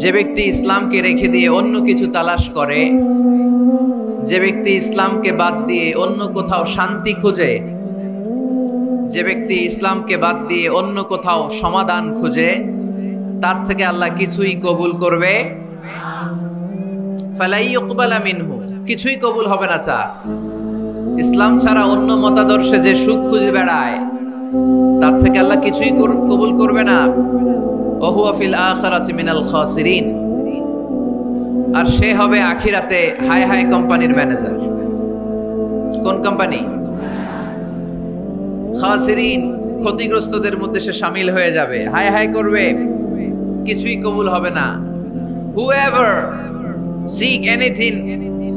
যে ব্যক্তি ইসলামকে রেখে দিয়ে অন্য কিছু তালাশ করে, যে ব্যক্তি ইসলামকে বাদ দিয়ে অন্য কোথাও শান্তি খুঁজে, যে ব্যক্তি ইসলামকে বাদ দিয়ে অন্য কোথাও সমাধান খুঁজে, তার থেকে আল্লাহ কিছুই কবুল করবে ফালাই ইউকবালা মিনহু, কিছুই কবুল হবে না। তার ইসলাম ছাড়া অন্য মতাদর্শে যে সুখ খুঁজে বেড়ায়, তার থেকে আল্লাহ কিছুই কবুল করবে না। ওহুয়া ফিল আখিরাতি মিনাল খাসিরিন, আর সে হবে আখিরাতে হাই হাই কোম্পানির ম্যানেজার। কোন কোম্পানি? খাসিরিন, ক্ষতিগ্রস্তদের মধ্যে সে শামিল হয়ে যাবে, হাই হাই করবে, কিছুই কবুল হবে না। Whoever seek anything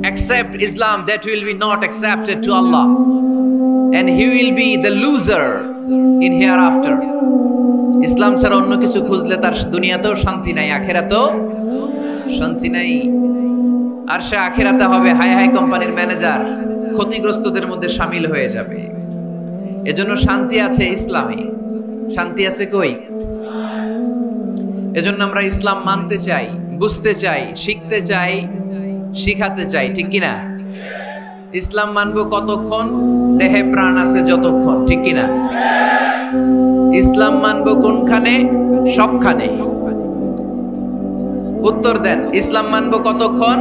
except Islam, that will be not accepted to Allah, and he will be the loser in hereafter. ইসলাম ছাড়া অন্য কিছু খুঁজলে তার দুনিয়াতেও শান্তি নাই, আখিরাতেও শান্তি নাই। আর সে আখিরাতে হবে হাই হাই কোম্পানির ম্যানেজার, ক্ষতিগ্রস্তদের মধ্যে শামিল হয়ে যাবে। এজন্য শান্তি আছে ইসলামে, শান্তি আছে কই? এজন্য আমরা ইসলাম মানতে চাই, বুঝতে চাই, শিখতে চাই, শিখাতে চাই, ঠিক কিনা? ইসলাম মানবো কতক্ষণ? দেহে প্রাণ আছে যতক্ষণ, ঠিক কিনা? ইসলাম মানবো কোনখানে? সবখানে। উত্তর দেন, ইসলাম মানবো কতক্ষণ?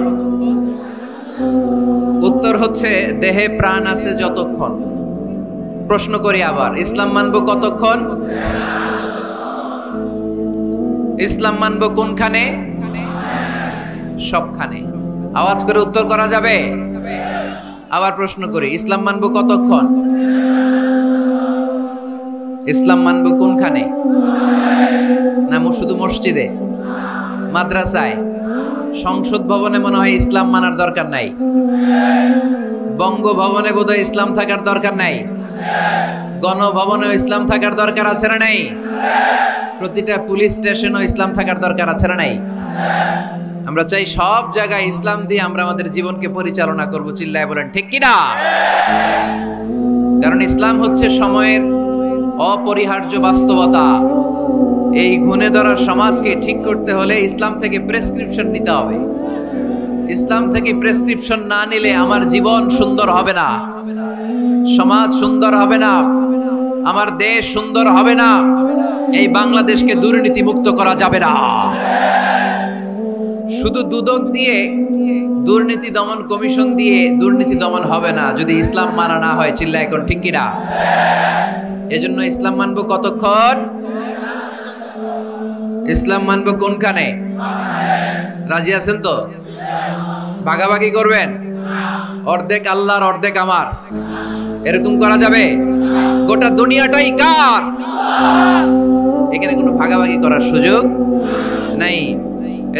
উত্তর হচ্ছে দেহে প্রাণ আছে যতক্ষণ। প্রশ্ন করি আবার, ইসলাম মানবো কতক্ষণ? ইসলাম মানবো কোনখানে? সবখানে। আওয়াজ করে উত্তর করা যাবে? আবার প্রশ্ন করি, ইসলাম মানবো কতক্ষণ? ইসলাম মানবো কোনখানে? না শুধু মসজিদে, মাদ্রাসায়, সংসদ ভবনে মনে হয় ইসলাম মানার দরকার নাই? বঙ্গভবনে বোধহয় ইসলাম থাকার দরকার নাই? গণভবনেও ইসলাম থাকার দরকার আছে না নাই? প্রতিটা পুলিশ স্টেশনেও ইসলাম থাকার দরকার আছে না নাই? আমরা চাই সব জায়গায় ইসলাম দিয়ে আমরা আমাদের জীবনকে পরিচালনা করব। চিল্লায় বলেন ঠিক কিনা? কারণ ইসলাম হচ্ছে সময়ের অপরিহার্য বাস্তবতা। এই গুণে ধরা সমাজকে ঠিক করতে হলে ইসলাম থেকে প্রেসক্রিপশন নিতে হবে। ইসলাম থেকে প্রেসক্রিপশন না নিলে আমার জীবন সুন্দর হবে না, সমাজ সুন্দর হবে না, আমার দেশ সুন্দর হবে না, এই বাংলাদেশকে দুর্নীতি মুক্ত করা যাবে না। শুধু দুদক দিয়ে, দুর্নীতি দমন কমিশন দিয়ে দুর্নীতি দমন হবে না যদি ইসলাম মানা না হয়। চিল্লা এখন ঠিক কিনা? এজন্য ইসলাম মানবো কতক্ষণ? ইসলাম মানবো কোনখানে? রাজি আছেন তো? ভাগাভাগি করবেন? অর্ধেক আল্লাহর অর্ধেক আমার, এরকম করা যাবে? গোটা দুনিয়াটাই কার? এখানে কোনো ভাগাভাগি করার সুযোগ নাই।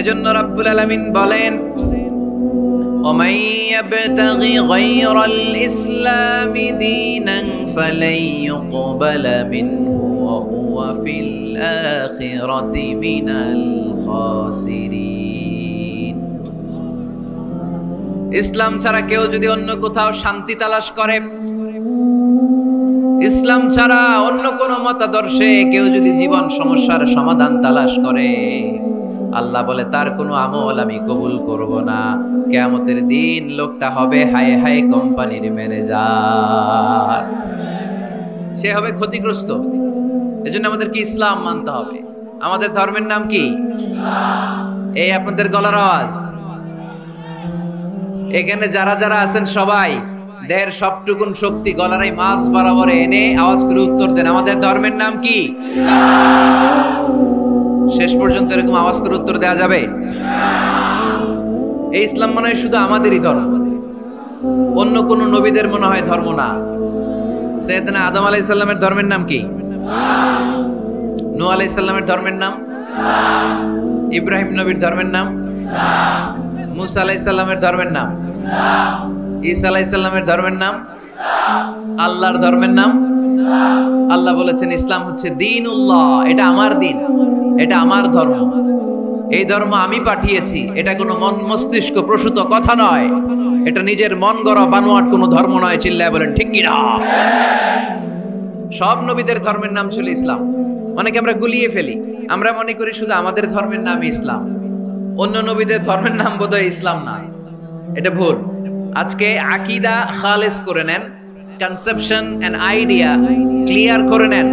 এজন্য রাব্বুল আলামিন বলেন, ওমাই ইয়াবতাগি গায়রাল ইসলামি দীনান ফালাই ইউকবালা মিনহু ওয়া হুয়া ফিল আখিরাতি মিনাল খাসিরিন। ইসলাম ছাড়া কেউ যদি অন্য কোথাও শান্তি তালাশ করে, ইসলাম ছাড়া অন্য কোন মতাদর্শে কেউ যদি জীবন সমস্যার সমাধান তালাশ করে, আল্লাহ বলে তার কোনো আমল আমি কবুল করব না। কিয়ামতের দিন লোকটা হবে হাই হাই কোম্পানির ম্যানেজার, সে হবে ক্ষতিগ্রস্ত। এজন্য আমাদের কি ইসলাম মানতে হবে। আমাদের ধর্মের নাম কি? এই আপনাদের গলার আওয়াজ, এখানে যারা যারা আছেন সবাই দেহের সবটুকুন শক্তি গলার এই মাছ বরাবর এনে আওয়াজ করে উত্তর দেন, আমাদের ধর্মের নাম কি? শেষ পর্যন্ত এরকম আওয়াজ করে উত্তর দেওয়া যাবে? এই ইসলাম মনে হয় শুধু আমাদেরই ধর্ম, অন্য কোন নবীদের মনে হয় ধর্ম না। সাইয়েদনা আদম আলাইহিস সালামের ধর্মের নাম কি? নূহ আলাইহিস সালামের ধর্মের নাম? ইব্রাহিম নবীর ধর্মের নাম? মুসা আলাইহিস সালামের ধর্মের নাম? ঈসা আলাইহিস সালামের ধর্মের নাম? আল্লাহর ধর্মের নাম? আল্লাহ বলেছেন ইসলাম হচ্ছে দ্বীনুল্লাহ, এটা আমার দিন, এটা আমার ধর্ম, এই ধর্ম আমি পাঠিয়েছি। এটা কোনো মন মস্তিষ্ক প্রসূত কথা নয়, এটা নিজের মন গড়া বানোয়াট কোনো ধর্ম নয়। চিল্লায় বলেন ঠিক কি না? সব নবীদের ধর্মের নাম ছিল ইসলাম। অনেকে আমরা গুলিয়ে ফেলি, আমরা মনে করি শুধু আমাদের ধর্মের নাম ইসলাম। অন্য নবীদের ধর্মের নাম বোধহয় ইসলাম না, এটা ভুল। আজকে আকীদা খালেস করে নেন, কনসেপশন এন্ড আইডিয়া ক্লিয়ার করে নেন।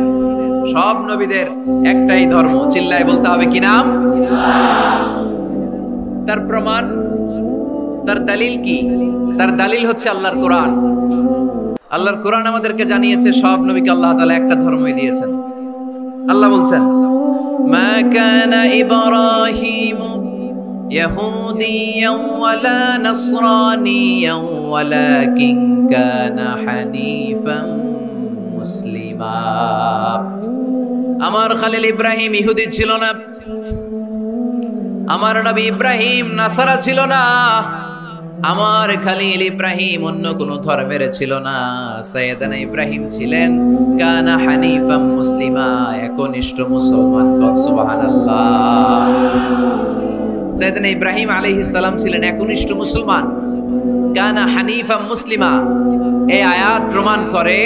সব নবীদের একটাই ধর্ম, চিল্লায় বলতে হবে কি নাম? তার প্রমাণ, তার দলিল কি? তার দলিল হচ্ছে আল্লাহর কোরআন। আল্লাহর কোরআন আমাদেরকে জানিয়েছে সব নবীকে আল্লাহ তাআলা একটা ধর্মই দিয়েছেন। আল্লাহ বলছেন, মা কানা ইব্রাহিমু ইয়াহুদিয়ান ওয়ালা নাসরানিয়ান ওয়ালাকিন কানা হানিফান মুসলিমা। আমার খলিল ইব্রাহিম ইহুদি ছিল না, আমার নবী ইব্রাহিম নাসারা ছিল না, আমার খলিল ইব্রাহিম অন্য কোন ধর্মের ছিল না। সাইয়েদানা ইব্রাহিম ছিলেন কানা হানিফাম মুসলিমা, একনিষ্ঠ মুসলমান। সুবহানাল্লাহ। সাইয়েদানা ইব্রাহিম আলাইহিস সালাম ছিলেন একনিষ্ঠ মুসলমান, কানা হানিফাম মুসলিমা। এই আয়াত প্রমাণ করে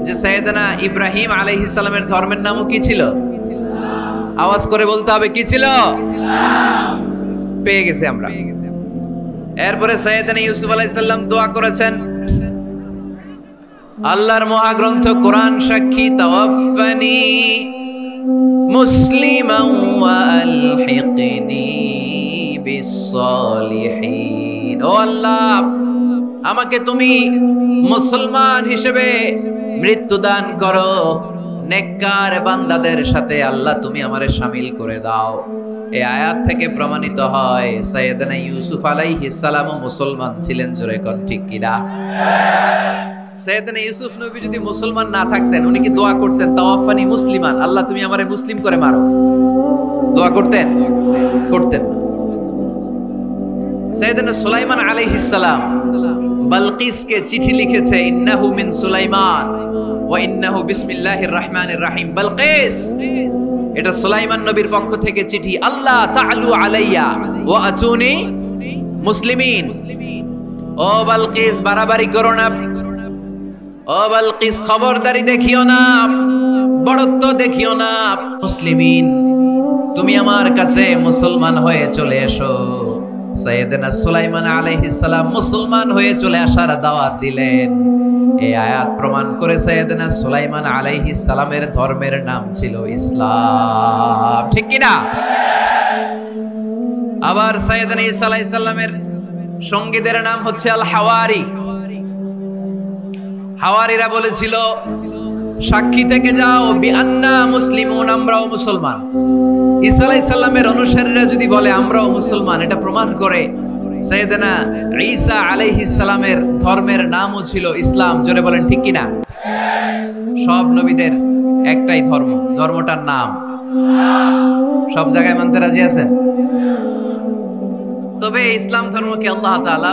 যে সাইয়েদানা ইব্রাহিম আলাইহিস সালামের ধর্মের নামও কি ছিল? আওয়াজ করে বলতে হবে, কি ছিল? পেয়ে গেছে আমরা। এরপরে সাইয়েদানা ইউসুফ আলাইহিস সালাম দোয়া করেছেন, আল্লাহর মহাগ্রন্থ কোরআন সাক্ষী, তাওয়াফফানি মুসলিমান ওয়া আলহিকনি বিস-সালিহিন। ও আল্লাহ, আমাকে তুমি মুসলমান হিসেবে মৃত্যু দান করো, নেককার বান্দাদের সাথে আল্লাহ তুমি আমারে শামিল করে দাও। এই আয়াত থেকে প্রমাণিত হয় সাইয়েদানা ইউসুফ আলাইহিস সালাম মুসলমান ছিলেন। জোরে কোন ঠিক কিনা? সাইয়েদানা ইউসুফ নবী যদি মুসলমান না থাকতেন, উনি কি দোয়া করতেন তাওয়াফানি মুসলিমান, আল্লাহ তুমি আমারে মুসলিম করে মারো? দোয়া করতেন? করতেন। সাইয়েদানা সুলাইমান আলাইহিস সালাম বালকিসকে চিঠি লিখেছে, ইন্নাহু মিন সুলাইমান ওয়া ইন্নাহু বিসমিল্লাহির রহমানির রহিম। বালকিস, এটা সুলাইমান নবীর পক্ষ থেকে চিঠি, আল্লাহ তাআলু আলাইয়া ওয়া আতুনি মুসলিমিন। ও বালকিস, বাড়াবাড়ি করো না। ও বালকিস, খবরদারি দেখিও না, বড়ত্ব দেখিও না। মুসলিমিন, তুমি আমার কাছে মুসলমান হয়ে চলে এসো। সাইয়েদনা সুলাইমান আলাইহিস সালাম মুসলমান হয়ে চলে আসার দাওয়াত দিলেন। এই আয়াত প্রমাণ করে সাইয়েদনা সুলাইমান আলাইহিস সালামের ধর্মের নাম ছিল ইসলাম, ঠিক কি না? আবার সাইয়েদনা ঈসা আলাইহিস সালামের সঙ্গীদের নাম হচ্ছে আল হাওয়ারি। হাওয়ারিরা বলেছিল, সাক্ষী থেকে যাও বিআন্না মুসলিমুন, আমরাও মুসলমান। ঈসা আলাইহিস সালামের অনুসারীরা যদি বলে আমরাও মুসলমান, এটা প্রমাণ করে সাইয়েদনা ঈসা আলাইহিস সালামের ধর্মের নামও ছিল ইসলাম। জোরে বলেন ঠিক কি না? সব নবীদের একটাই ধর্ম, ধর্মটার নাম সব জায়গায় মানতে রাজি আছেন? তবে ইসলাম ধর্মকে আল্লাহ তাআলা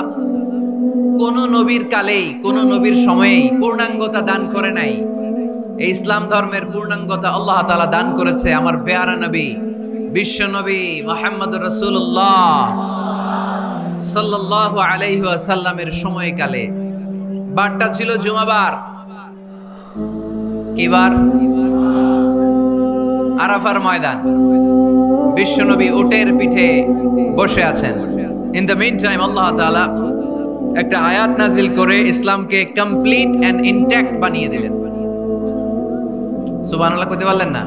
কোন নবীর কালেই, কোন নবীর সময়েই পূর্ণাঙ্গতা দান করে নাই। এই ইসলাম ধর্মের পূর্ণাঙ্গতা আল্লাহ তাআলা দান করেছে আমার পেয়ারা নবী, বিশ্ব নবী মুহাম্মদুর রাসূলুল্লাহ সাল্লাল্লাহু আলাইহি ওয়াসাল্লামের সময়কালে। বারটা ছিল জুমাবার। কি বার? আরাফার ময়দান। বিশ্ব নবী উটের পিঠে বসে আছেন। ইন দ্য মিন টাইম আল্লাহ তাআলা একটা আয়াত নাজিল করে ইসলামকে কমপ্লিট এন্ড ইনট্যাক্ট বানিয়ে দিলেন। সুবহানাল্লাহ কইতে পারলেন না?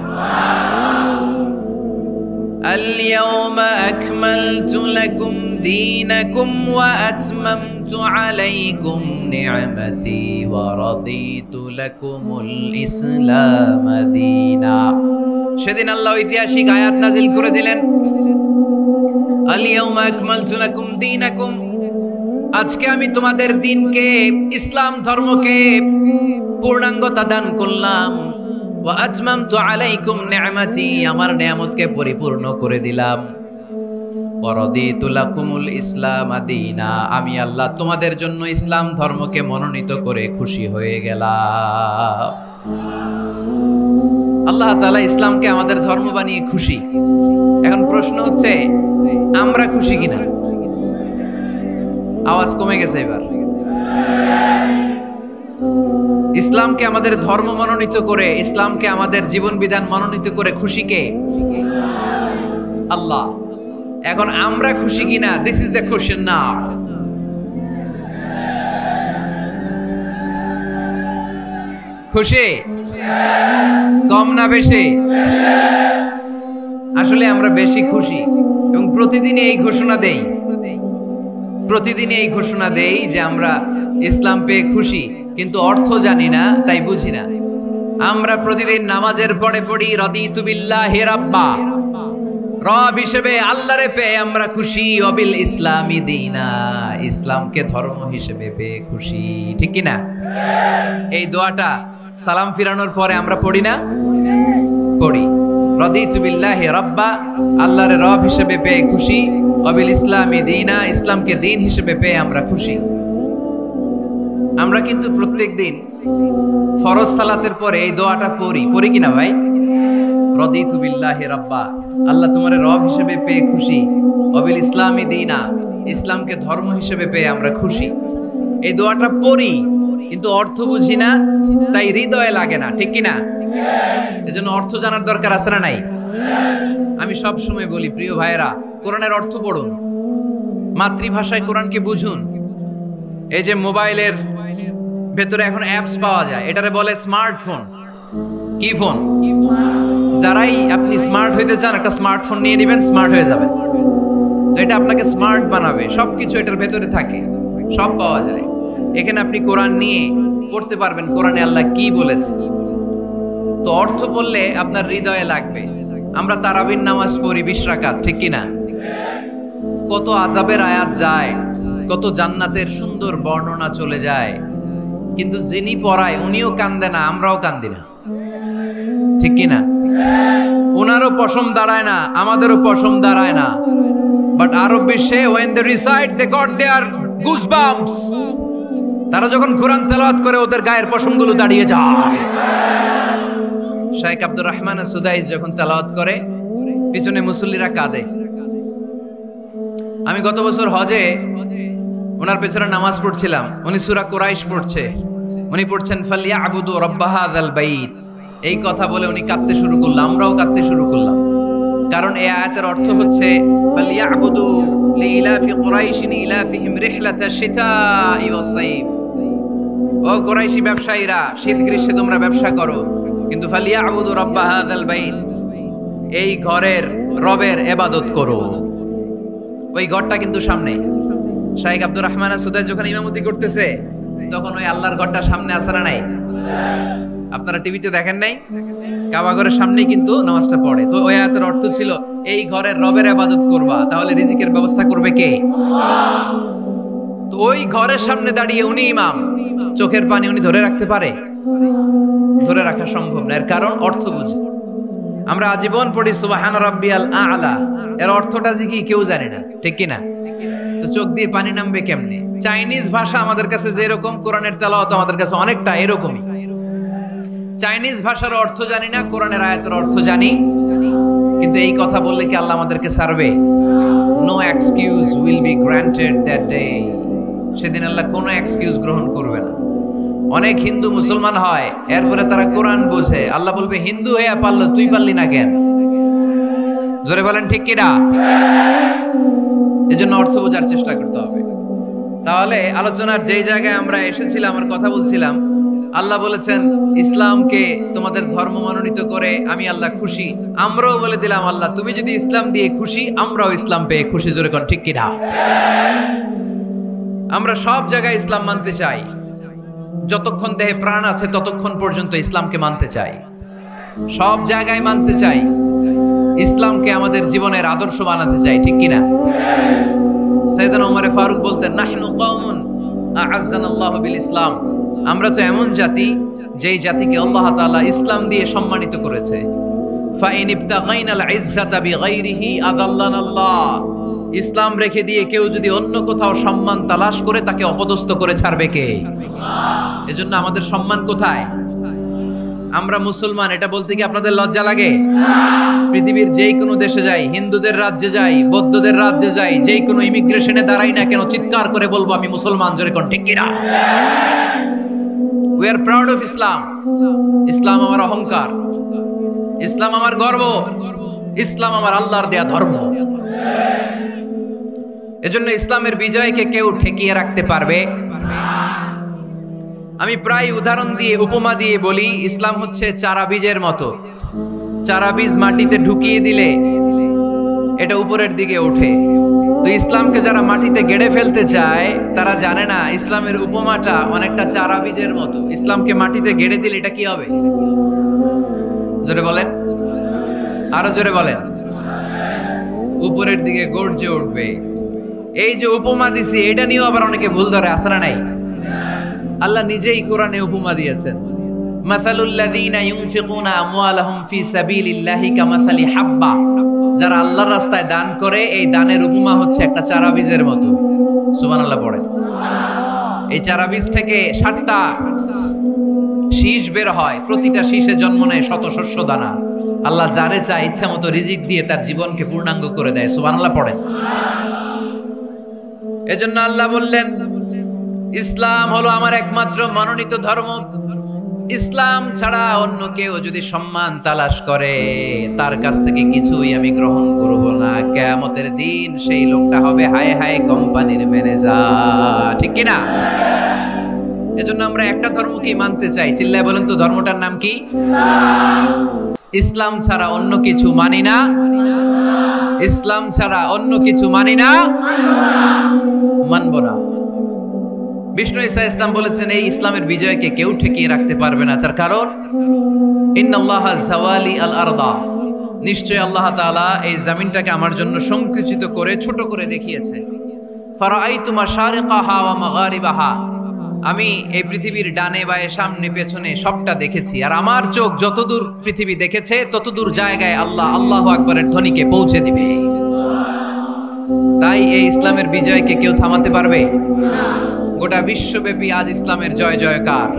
اليوم أكملت لكم دينكم وأتممت عليكم نعمتي ورضيت لكم الإسلام دينا। সেদিন আল্লাহ ঐতিহাসিক আয়াত নাজিল করে দিলেন, اليوم أكملت لكم دينكم, আজকে আমি তোমাদের দিনকে, ইসলাম ধর্মকে পূর্ণাঙ্গতা দান করলাম। ওয়া আতমামতু আলাইকুম নি'মাতি, আমার নিয়ামতকে পরিপূর্ণ করে দিলাম। ওয়া রাদিতু লাকুমুল ইসলাম দীনা, আমি আল্লাহ তোমাদের জন্য ইসলাম ধর্মকে মনোনীত করে খুশি হয়ে গেলাম। আল্লাহ তাআলা ইসলামকে আমাদের ধর্ম বানিয়ে খুশি। এখন প্রশ্ন হচ্ছে, আমরা খুশি কিনা? আওয়াজ কমে গেছে এবার। ইসলামকে আমাদের ধর্ম মনোনীত করে, ইসলামকে আমাদের জীবন বিধান মনোনীত করে খুশি কে? আল্লাহ। এখন আমরা খুশি কিনা, দিস ইজ দ্য কোশ্চেন নাও। খুশি কম না বেশি? আসলে আমরা বেশি খুশি এবং প্রতিদিনই এই ঘোষণা দেই যে আমরা ইসলাম পেয়ে খুশি, কিন্তু অর্থ জানি না, তাই বুঝি না। আমরা প্রতিদিন নামাজের পরে পড়ি রাদিতু বিল্লাহি রাব্বা, রব হিসেবে আল্লাহরে পেয়ে আমরা খুশি, অবিল ইসলামি দীনা, ইসলামকে ধর্ম হিসেবে পেয়ে খুশি, ঠিক কি না? এই দোয়াটা সালাম ফিরানোর পরে আমরা পড়ি না? পড়ি। রাদিতু বিল্লাহি রাব্বা, আল্লাহরে রব হিসেবে পেয়ে খুশি, অবিল ইসলামি দীনা, ইসলামকে দিন হিসেবে পেয়ে আমরা খুশি। আমরা কিন্তু প্রত্যেকদিন ফরজ সালাতের পরে এই দোয়াটা পড়ি কিনা ভাই? রাদিতু বিল্লাহি রাব্বা, আল্লাহ তোমারে রব হিসেবে পেয়ে খুশি, অবিল ইসলামি দীনা, ইসলামকে ধর্ম হিসেবে পেয়ে আমরা খুশি। এই দোয়াটা পড়ি কিন্তু অর্থ বুঝি না, তাই হৃদয়ে লাগে না, ঠিক কিনা? এজন্য অর্থ জানার দরকার আছে না নাই? আমি সব সময় বলি প্রিয় ভাইয়েরা, কোরআনের অর্থ পড়ুন, মাতৃভাষায় কোরআনকে বুঝুন। এই যে মোবাইলের ভেতরে এখন অ্যাপস পাওয়া যায়, এটারে বলে স্মার্টফোন। কি ফোন? যারাই আপনি স্মার্ট হইতে চান, একটা স্মার্টফোন নিয়ে নেবেন, স্মার্ট হয়ে যাবেন। তো এটা আপনাকে স্মার্ট বানাবে, সবকিছু এটার ভেতরে থাকে, সব পাওয়া যায়। এখানে আপনি কোরআন নিয়ে পড়তে পারবেন, কোরআনে আল্লাহ কি বলেছে। তো অর্থ বললে আপনার হৃদয়ে লাগবে। আমরা তারাবির নামাজ পড়ি 20 রাকাত, ঠিক কিনা? কত আযাবের আয়াত যায়, কত জান্নাতের সুন্দর বর্ণনা চলে যায়, কিন্তু যিনি পড়ায় উনিও কান্দে না, আমরাও কান্দি না, ঠিক কিনা? ওনারও পশম দাঁড়ায় না, আমাদেরও পশম দাঁড়ায় না। বাট আরব বিশ্বে when they recite they got their goosebumps, তারা যখন কোরআন তেলাওয়াত করে ওদের গায়ের পশমগুলো দাঁড়িয়ে যায়। শাইখ আব্দুর রহমান সুদাইস যখন তেলাওয়াত করে, পিছনে মুসল্লিরা কাঁদে। আমি গত বছর হজে ওনার পেছনে নামাজ পড়ছিলাম, উনি সূরা কুরাইশ পড়ছে, উনি পড়ছেন ফালিয়াবুদু রাব্ব হাযাল বাইত। এই কথা বলে উনি কাঁদতে শুরু করলো, আমরাও কাঁদতে শুরু করলাম। কারণ এই আয়াতের অর্থ হচ্ছে ফালিয়াবুদু লিইলাফি কুরাইশিন ইলাফিহিম রিহলাতাশ শিতাই ওয়াস সাইফ। ও কুরাইশি ব্যবসায়ীরা, শীত গ্রীষ্মে তোমরা ব্যবসা করো, কিন্তু ফালিয়াবুদু রাব্ব হাযাল বাইত, এই ঘরের রবের ইবাদত করো। ওই ঘরটা কিন্তু সামনে। শাইখ আব্দুর রহমান সুদাইস যখন ইমামতি করতেছে, তখন ওই আল্লাহর ঘরটা সামনে আছে না নাই? আপনারা টিভিতে দেখেন নাই? কাবা ঘরের সামনেই কিন্তু নামাজটা পড়ে। তো ওই আয়াতের অর্থ ছিল এই ঘরের রবের ইবাদত করবা, তাহলে রিজিকের ব্যবস্থা করবে কে? তো ওই ঘরের সামনে দাঁড়িয়ে উনি ইমাম, চোখের পানি উনি ধরে রাখতে পারে? ধরে রাখা সম্ভব না। এর কারণ অর্থ বুঝে। আমরা আজীবন পড়ি সুবহান রাব্বিয়াল আ'লা, এর অর্থটা কি কেউ জানে না, ঠিক কি না? তো চোখ দিয়ে পানি নামবে কেমনে? চাইনিজ ভাষা আমাদের কাছে যেরকম, কোরআনের তেলাওয়াত আমাদের কাছে অনেকটা এরকমই। চাইনিজ ভাষার অর্থ জানি না, কোরআনের আয়াতের অর্থ জানি, কিন্তু এই কথা বললে কি আল্লাহ আমাদেরকে ছাড়বে? No excuse will be granted that day. সেদিন আল্লাহ কোনো এক্সকিউজ গ্রহণ করবে না। অনেক হিন্দু মুসলমান হয়, এরপরে তারা কোরআন বোঝে, আল্লাহ বলবে হিন্দু হয়ে পারলো, তুই পারলি না কেন? জোরে বলেন ঠিক কিনা? এজন্য অর্থ বোঝার চেষ্টা করতে হবে। তাহলে আলোচনার যেই জায়গায় আমরা এসেছিলাম, আমার কথা বলছিলাম, আল্লাহ বলেছেন ইসলামকে তোমাদের ধর্ম মনোনীত করে আমি আল্লাহ খুশি। আমরাও বলে দিলাম আল্লাহ তুমি যদি ইসলাম দিয়ে খুশি, আমরাও ইসলাম পেয়ে খুশি। জোরে কোন ঠিক কিনা? আমরা সব জায়গায় ইসলাম মানতে চাই, যতক্ষণ দেহে প্রাণ আছে ততক্ষণ পর্যন্ত ইসলামকে মানতে চাই, সব জায়গায় মানতে চাই, ইসলামকে আমাদের জীবনের আদর্শ বানাতে চাই, ঠিক কিনা? সাইয়েদনা ওমর ফারুক বলতেন নাহনু কওমুন আ'আজ্জানাল্লাহু বিল ইসলাম, আমরা তো এমন জাতি যেই জাতিকে আল্লাহ তাআলা ইসলাম দিয়ে সম্মানিত করেছে। ফাইন ইবতাগাইনাল ইজ্জাতা বিগাইরিহি আযাল্লানাল্লাহ, ইসলাম রেখে দিয়ে কেউ যদি অন্য কোথাও সম্মান তালাশ করে, তাকে অপদস্থ করে ছাড়বে কে? এজন্য আমাদের সম্মান কোথায়? আমরা মুসলমান, এটা বলতে কি আপনাদের লজ্জা লাগে? পৃথিবীর যেই কোনো দেশে যাই, হিন্দুদের রাজ্যে যাই, বৌদ্ধদের রাজ্যে যাই, যেই কোনো ইমিগ্রেশনে দাঁড়াই না কেন, চিৎকার করে বলবো আমি মুসলমান। জোরে কোন ঠিক কিনা? We are proud of Islam. ইসলাম আমার অহংকার, ইসলাম আমার গর্ব, ইসলাম আমার আল্লাহর দেয়া ধর্ম। এজন্য ইসলামের বিজয়কে কেউ ঠেকিয়ে রাখতে পারবে। আমি প্রায় উদাহরণ দিয়ে উপমা দিয়ে বলি, ইসলাম হচ্ছে চারা বীজের মতো। চারা বীজ মাটিতে ঢুকিয়ে দিলে এটা উপরের দিকে ওঠে। তো ইসলামকে যারা মাটিতে গেড়ে ফেলতে চায় তারা জানে না ইসলামের উপমাটা অনেকটা চারা বীজের মতো। ইসলামকে মাটিতে গেড়ে দিলে এটা কি হবে? জোরে বলেন, আরো জোরে বলেন। উপরের দিকে গর্জে উঠবে। এই যে উপমা দিছি, এটা নিয়েও আবার অনেকে ভুল ধরে, আছে না নাই? আল্লাহ নিজেই কোরআনে উপমা দিয়েছেন, মাসালুল লাযীনা ইউনফিকুনা আমওয়ালাহুম ফি সাবিলিল্লাহি কামাসালি হাব্বা। যারা আল্লাহর রাস্তায় দান করে, এই দানের উপমা হচ্ছে একটা চারা বীজের মতো। সুবহানাল্লাহ পড়ে। এই চারা বীজ থেকে 7টা শীষ বের হয়, প্রতিটা শীষে জন্ম নেয় শত শস্য দানা। আল্লাহ যারে চায় ইচ্ছা মতো রিজিক দিয়ে তার জীবনকে পূর্ণাঙ্গ করে দেয়। সুবহানাল্লাহ পড়েন। এজন্য আল্লাহ বললেন, ইসলাম হলো আমার একমাত্র মনোনীত ধর্ম। ইসলাম ছাড়া অন্য কেউ যদি সম্মান তালাশ করে, তার কাছ থেকে কিছুই আমি গ্রহণ করব না। কিয়ামতের দিন সেই লোকটা হবে হায় হায় কোম্পানির ম্যানেজার, ঠিক কি না? এজন্য আমরা একটা ধর্মকেই মানতে চাই। চিল্লায় বলেন তো, ধর্মটার নাম কি? ইসলাম ছাড়া অন্য কিছু মানি না। ইসলাম ছাড়া অন্য কিছু মানি না, মানব না। বিষ্ণু ঈসা ইসলাম বলেছেন, এই ইসলামের বিজয়কে কেউ ঠেকিয়ে রাখতে পারবে না। তার কারণ, ইন্নাল্লাহা যাওয়ালি আল আরদা, নিশ্চয় আল্লাহ তাআলা এই জমিনটাকে আমার জন্য সংকুচিত করে ছোট করে দেখিয়েছে। ফারাআইতু মাশারিকাহা ওয়া মাগারিবাহা, আমি এই পৃথিবীর ডানে বায়ে সামনে পেছনে সবটা দেখেছি। আর আমার চোখ যতদূর পৃথিবী দেখেছে ততদূর জায়গায় আল্লাহ আল্লাহু আকবারের ধ্বনিকে পৌঁছে দিবে। তাই এই ইসলামের বিজয়কে কেউ থামাতে পারবে না। গোটা বিশ্বব্যাপী আজ ইসলামের জয় জয়কার।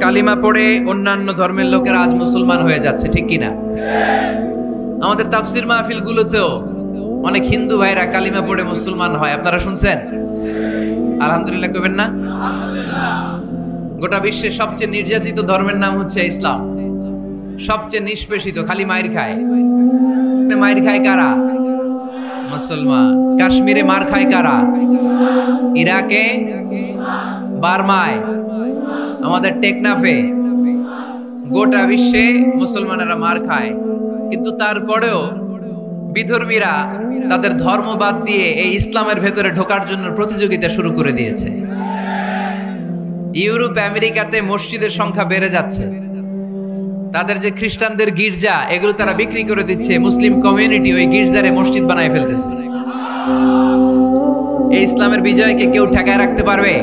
কালিমা পড়ে অন্যান্য ধর্মের লোকেরা আজ মুসলমান হয়ে যাচ্ছে, ঠিক কিনা? আমাদের তাফসির মাহফিলগুলোতেও অনেক হিন্দু ভাইরা কালিমা পড়ে মুসলমান হয়, আপনারা শুনছেন? আলহামদুলিল্লাহ কইবেন না? গোটা বিশ্বের সবচেয়ে নির্যাতিত ধর্মের নাম হচ্ছে ইসলাম। সবচেয়ে নিষ্পেষিত, খালি মাইর খায়। মাইর খায় কারা? মুসলমান। কাশ্মীরে মার খায় কারা? ইরাকে, বার্মায়, আমাদের টেকনাফে, গোটা বিশ্বে মুসলমানেরা মার খায়। কিন্তু তারপরেও বিধর্মীরা তাদের ধর্ম বাদ দিয়ে এই ইসলামের ভেতরে ঢোকার জন্য প্রতিযোগিতা শুরু করে দিয়েছে। ইউরোপ আমেরিকাতে মসজিদের সংখ্যা বেড়ে যাচ্ছে। তাদের যে খ্রিস্টানদের গির্জা, এগুলো তারা বিক্রি করে দিচ্ছে। মুসলিম কমিউনিটি ওই গির্জারে মসজিদ বানায় ফেলতেছে। এই ইসলামের বিজয়কে কেউ ঠেকায় রাখতে পারবে?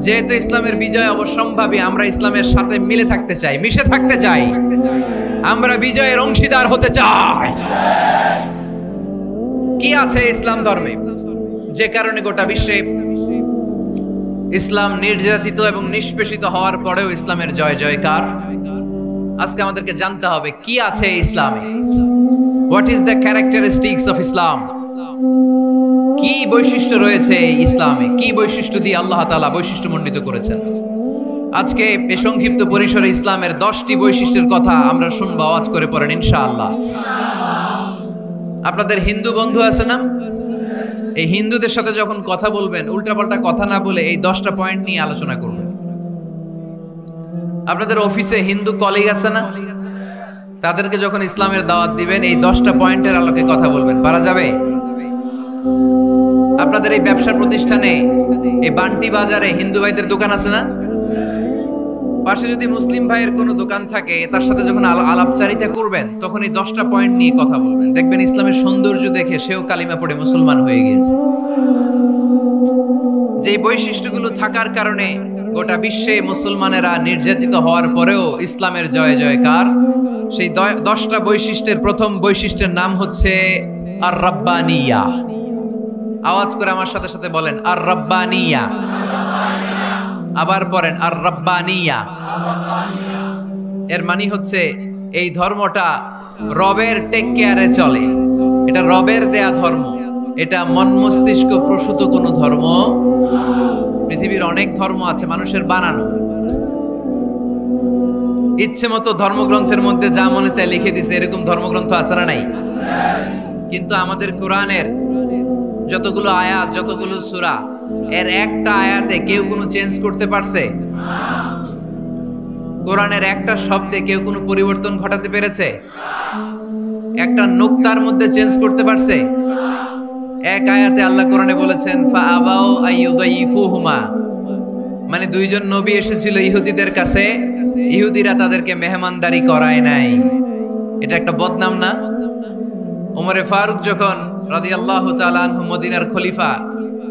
যেহেতু ইসলামের বিজয় অবশ্যম্ভাবী, আমরা ইসলামের সাথে মিলে থাকতে চাই, মিশে থাকতে চাই। আমরা বিজয়ের অংশীদার হতে চাই। কি আছে ইসলাম ধর্মে যে কারণে গোটা বিশ্বে ইসলাম নির্যাতিত এবং নিষ্পেষিত হওয়ার পরেও ইসলামের জয় জয়কার? আজকে আমাদেরকে জানতে হবে কি আছে ইসলামে। What is the characteristics of Islam? কি বৈশিষ্ট্য রয়েছে এই ইসলামে? কি বৈশিষ্ট্য দিয়ে আল্লাহ তাআলা বৈশিষ্ট্যমণ্ডিত করেছেন? আজকে এই সংক্ষিপ্ত পরিসরে ইসলামের 10টি বৈশিষ্ট্যের কথা আমরা শুনবো। আওয়াজ করে পড়েন ইনশাআল্লাহ। আপনাদের হিন্দু বন্ধু আছে না? এই হিন্দুদের সাথে যখন কথা বলবেন, উল্টাপাল্টা কথা না বলে এই 10টা পয়েন্ট নিয়ে আলোচনা করবেন। আপনাদের অফিসে হিন্দু কলিগ আছে না? তাদেরকে যখন ইসলামের দাওয়াত দিবেন, এই 10টা পয়েন্টের আলোকে কথা বলবেন। পারা যাবে? আপনাদের এই ব্যবসা প্রতিষ্ঠানে, এই বান্টি বাজারে হিন্দু ভাইদের দোকান আছে না? পাশে যদি মুসলিম ভাইয়ের কোনো দোকান থাকে, তার সাথে যখন আলাপচারিতা করবেন, তখন এই 10টা পয়েন্ট নিয়ে কথা বলবেন। দেখবেন ইসলামের সৌন্দর্য দেখে সেও কালিমা পড়ে মুসলমান হয়ে গিয়েছে। যে বৈশিষ্ট্যগুলো থাকার কারণে গোটা বিশ্বে মুসলমানেরা নির্যাতিত হওয়ার পরেও ইসলামের জয় জয়কার, সেই 10টা বৈশিষ্ট্যের প্রথম বৈশিষ্ট্যের নাম হচ্ছে আর রাব্বানিয়া। আওয়াজ করে আমার সাথে সাথে বলেন, আর রাব্বানিয়া। আবার পড়েন, আর রাব্বানিয়া। এর মানে হচ্ছে এই ধর্মটা রবের টেক কেয়ারে চলে। এটা রবের দেয়া ধর্ম। এটা মন মস্তিষ্ক প্রসূত কোনো ধর্ম। পৃথিবীর অনেক ধর্ম আছে মানুষের বানানো। ইচ্ছে মতো ধর্মগ্রন্থের মধ্যে যা মনে চায় লিখে দিছে, এরকম ধর্মগ্রন্থ আছে না নাই? কিন্তু আমাদের কোরআনের যতগুলো আয়াত, যতগুলো সূরা, এর একটা আয়াতে কেউ কোনো চেঞ্জ করতে পারছে? কোরআনের একটা শব্দে কেউ কোনো পরিবর্তন ঘটাতে পেরেছে? একটা নুকতার মধ্যে চেঞ্জ করতে পারছে? এক আয়াতে আল্লাহ কোরআনে বলেছেন ফাআবাউ আইয়ুদাইফুহুমা, মানে দুইজন নবী এসেছিল ইহুদিদের কাছে, ইহুদিরা তাদেরকে মেহমানদারি করায় নাই। এটা একটা বদনাম না? ওমরে ফারুক যখন রাদিয়াল্লাহু তাআলা আনহু মদিনার খলিফা,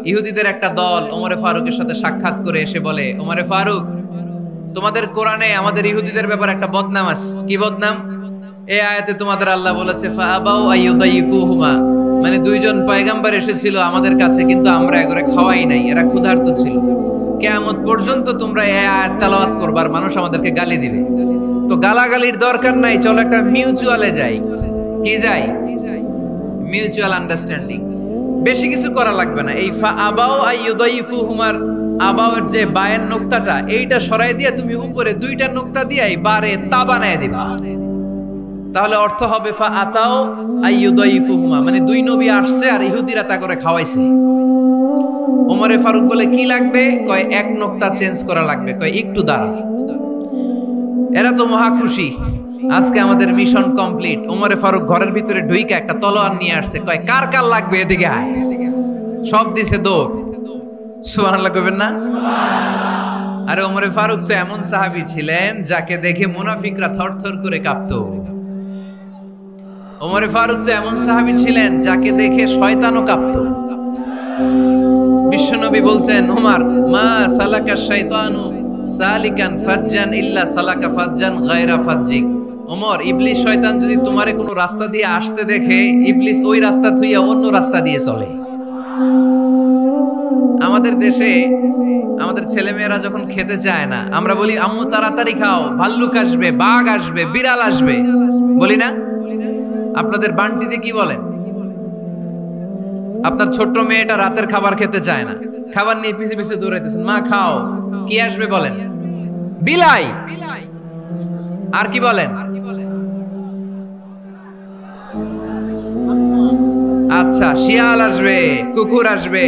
ইহুদিদের একটা দল ওমরে ফারুকের সাথে সাক্ষাৎ করে এসে বলে, ওমরে ফারুক, তোমাদের কোরআনে আমাদের ইহুদিদের ব্যাপারে একটা বদনাম আছে। কি বদনাম? এই আয়াতে তোমাদের আল্লাহ বলেছে ফাআবাউ আইয়ুদাইফুহুমা, মানে দুইজন পয়গম্বর এসেছিল আমাদের কাছে, কিন্তু আমরা এগুলো খাওয়াই নাই, এরা ক্ষুধার্ত ছিল। কিয়ামত পর্যন্ত তোমরা এই আয়াত তেলাওয়াত করবার, মানুষ আমাদেরকে গালি দিবে। তো গালাগালির দরকার নাই, চলো একটা মিউচুয়ালে যাই। কি যাই? Mutual understanding. বেশি কিছু করা লাগবে না। এই ফাআবাউ আইয়ুদাইফুহুমার আবাউয়ের যে বায়ের নোক্তাটা, এইটা সরাই দিয়ে তুমি উপরে দুইটা নোক্তা দিয়ে বারে তা বানায় দিবা। তাহলে অর্থ হবে ফাআতাউ আইয়ুদাইফুহুমা, মানে দুই নবী আসছে আর ইহুদিরা তা করে খাওয়াইছে। ওমরে ফারুক বলে কি লাগবে? কয় এক নোক্তা চেঞ্জ করা লাগবে। কয় একটু দাঁড়া। এরা তো মহা খুশি, আজকে আমাদের মিশন কমপ্লিট। ওমরে ফারুক ঘরের ভিতরে ঢুইকা একটা তলোয়ার নিয়ে আসছে। কয় কার কার লাগবে এদিকে আয়। সব দিছে দৌড়। সুবহানাল্লাহ কইবেন না? আরে ওমরে ফারুক তো এমন সাহাবী ছিলেন যাকে দেখে মুনাফিকরা থরথর করে কাঁপতো। ওমরে ফারুক তো এমন সাহাবী ছিলেন যাকে দেখে শয়তানও কাঁপতো। বিশ্বনবী বলছেন, ওমর, মা সালাকা শাইতানু সালিকান ফাজ্জান ইল্লা সালাকা ফাজ্জান গায়রা ফাজ্জিক। ওমর, ইবলিস শয়তান যদি তোমারে কোনো রাস্তা দিয়ে আসতে দেখে, ইবলিস ওই রাস্তা থুইয়া অন্য রাস্তা দিয়ে চলে। আমাদের দেশে আমাদের ছেলেমেয়েরা যখন খেতে চায় না, আমরা বলি আম্মু তাড়াতাড়ি খাও, ভাল্লুক আসবে, বাঘ আসবে, বিড়াল আসবে, বলি না? আপনাদের বান্টিতে কি বলেন? আপনার ছোট্ট মেয়েটা রাতের খাবার খেতে চায় না, খাবার নিয়ে পিছে পিছে দৌড়াইতেছেন, মা খাও, কি আসবে বলেন? বিলাই। আর কি বলেন? আচ্ছা, শিয়াল আসবে, কুকুর আসবে,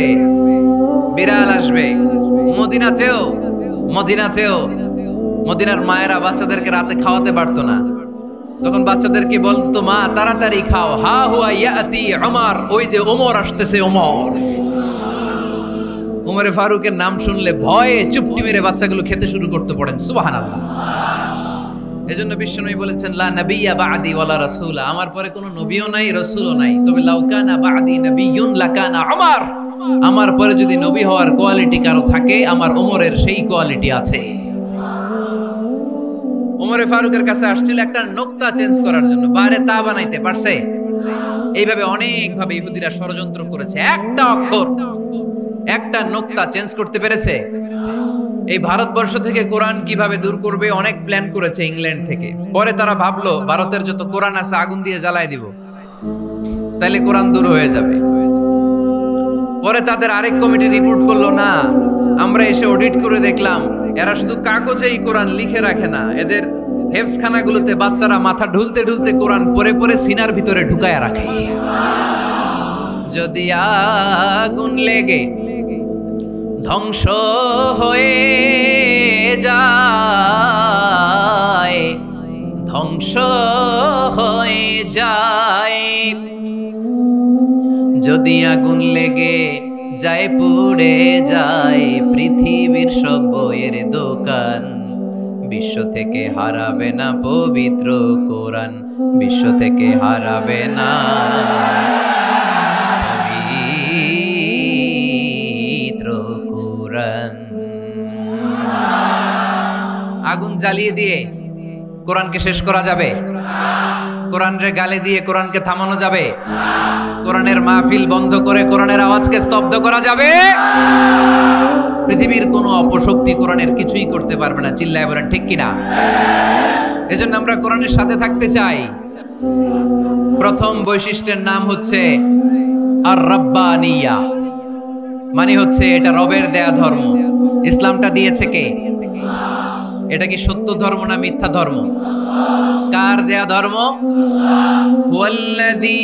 বিড়াল আসবে। মদিনাতেও মদিনার মায়েরা বাচ্চাদেরকে রাতে খাওয়াতে পারতো না, তখন বাচ্চাদেরকে বলতো, মা তাড়াতাড়ি খাও, হা হুয়া ইয়াতি ওমর, ওই যে ওমর আসতেছে। ওমরে ফারুকের নাম শুনলে ভয়ে চুপটি মেরে বাচ্চাগুলো খেতে শুরু করতে পড়েন। সুবহানাল্লাহ। এজন্য বিশ্বনবী বলেছেন, লা নাবিয়্যা বা'দি ওয়ালা রাসূলা, আমার পরে কোনো নবীও নাই, রাসূলও নাই, তবে লাউ কানা বা'দি নাবিয়্যুন লাকানা ওমর, আমার পরে যদি নবী হওয়ার কোয়ালিটি কারো থাকে, আমার ওমরের সেই কোয়ালিটি আছে। ওমরে ফারুকের কাছে আসছিল একটা নোক্তা চেঞ্জ করার জন্য, বাইরে তা বানাইতে পারছে? এইভাবে অনেক ভাবে ইহুদিরা ষড়যন্ত্র করেছে, একটা অক্ষর, একটা নোক্তা চেঞ্জ করতে পেরেছে? এই ভারতবর্ষ থেকে কোরআন কিভাবে দূর করবে অনেক প্ল্যান করেছে ইংল্যান্ড থেকে। পরে তারা ভাবলো ভারতের যত কোরআন আছে আগুন দিয়ে জ্বালায় দিব, তাইলে কোরআন দূর হয়ে যাবে। পরে তাদের আরেক কমিটি রিপোর্ট করলো, না, আমরা এসে অডিট করে দেখলাম এরা শুধু কাগজেই কোরআন লিখে রাখে না, এদের হেফজখানাগুলোতে বাচ্চারা মাথা ঢুলতে ঢুলতে কোরআন পড়ে পড়ে সিনার ভিতরে ঢুকায়া রাখে। যদি আগুন লেগে ধ্বংস হয়ে যায়, ধ্বংস হয়ে যায়, যদি আগুন লেগে যায় পুড়ে যায় পৃথিবীর সব বইয়ের দোকান, বিশ্ব থেকে হারাবে না পবিত্র কোরআন, বিশ্ব থেকে হারাবে না পবিত্র কোরআন। আগুন জ্বালিয়ে দিয়ে কোরআনকে শেষ করা যাবে? কোরআনরে গালি দিয়ে কোরআনকে থামানো যাবে? কোরআনের মাহফিল বন্ধ করে কোরআনের আওয়াজকে স্তব্ধ করা যাবে? পৃথিবীর কোনো অপশক্তি কোরআনের কিছুই করতে পারবে না। চিল্লায় বলেন ঠিক কিনা? এজন্য আমরা কোরআনের সাথে থাকতে চাই। প্রথম বৈশিষ্ট্যের নাম হচ্ছে আর রাব্বানিয়া, মানে হচ্ছে এটা রবের দেয়া ধর্ম। ইসলামটা দিয়েছে কে? এটা কি সত্য ধর্ম না মিথ্যা ধর্ম? কার দেয়া ধর্ম? ওয়াল্লাযী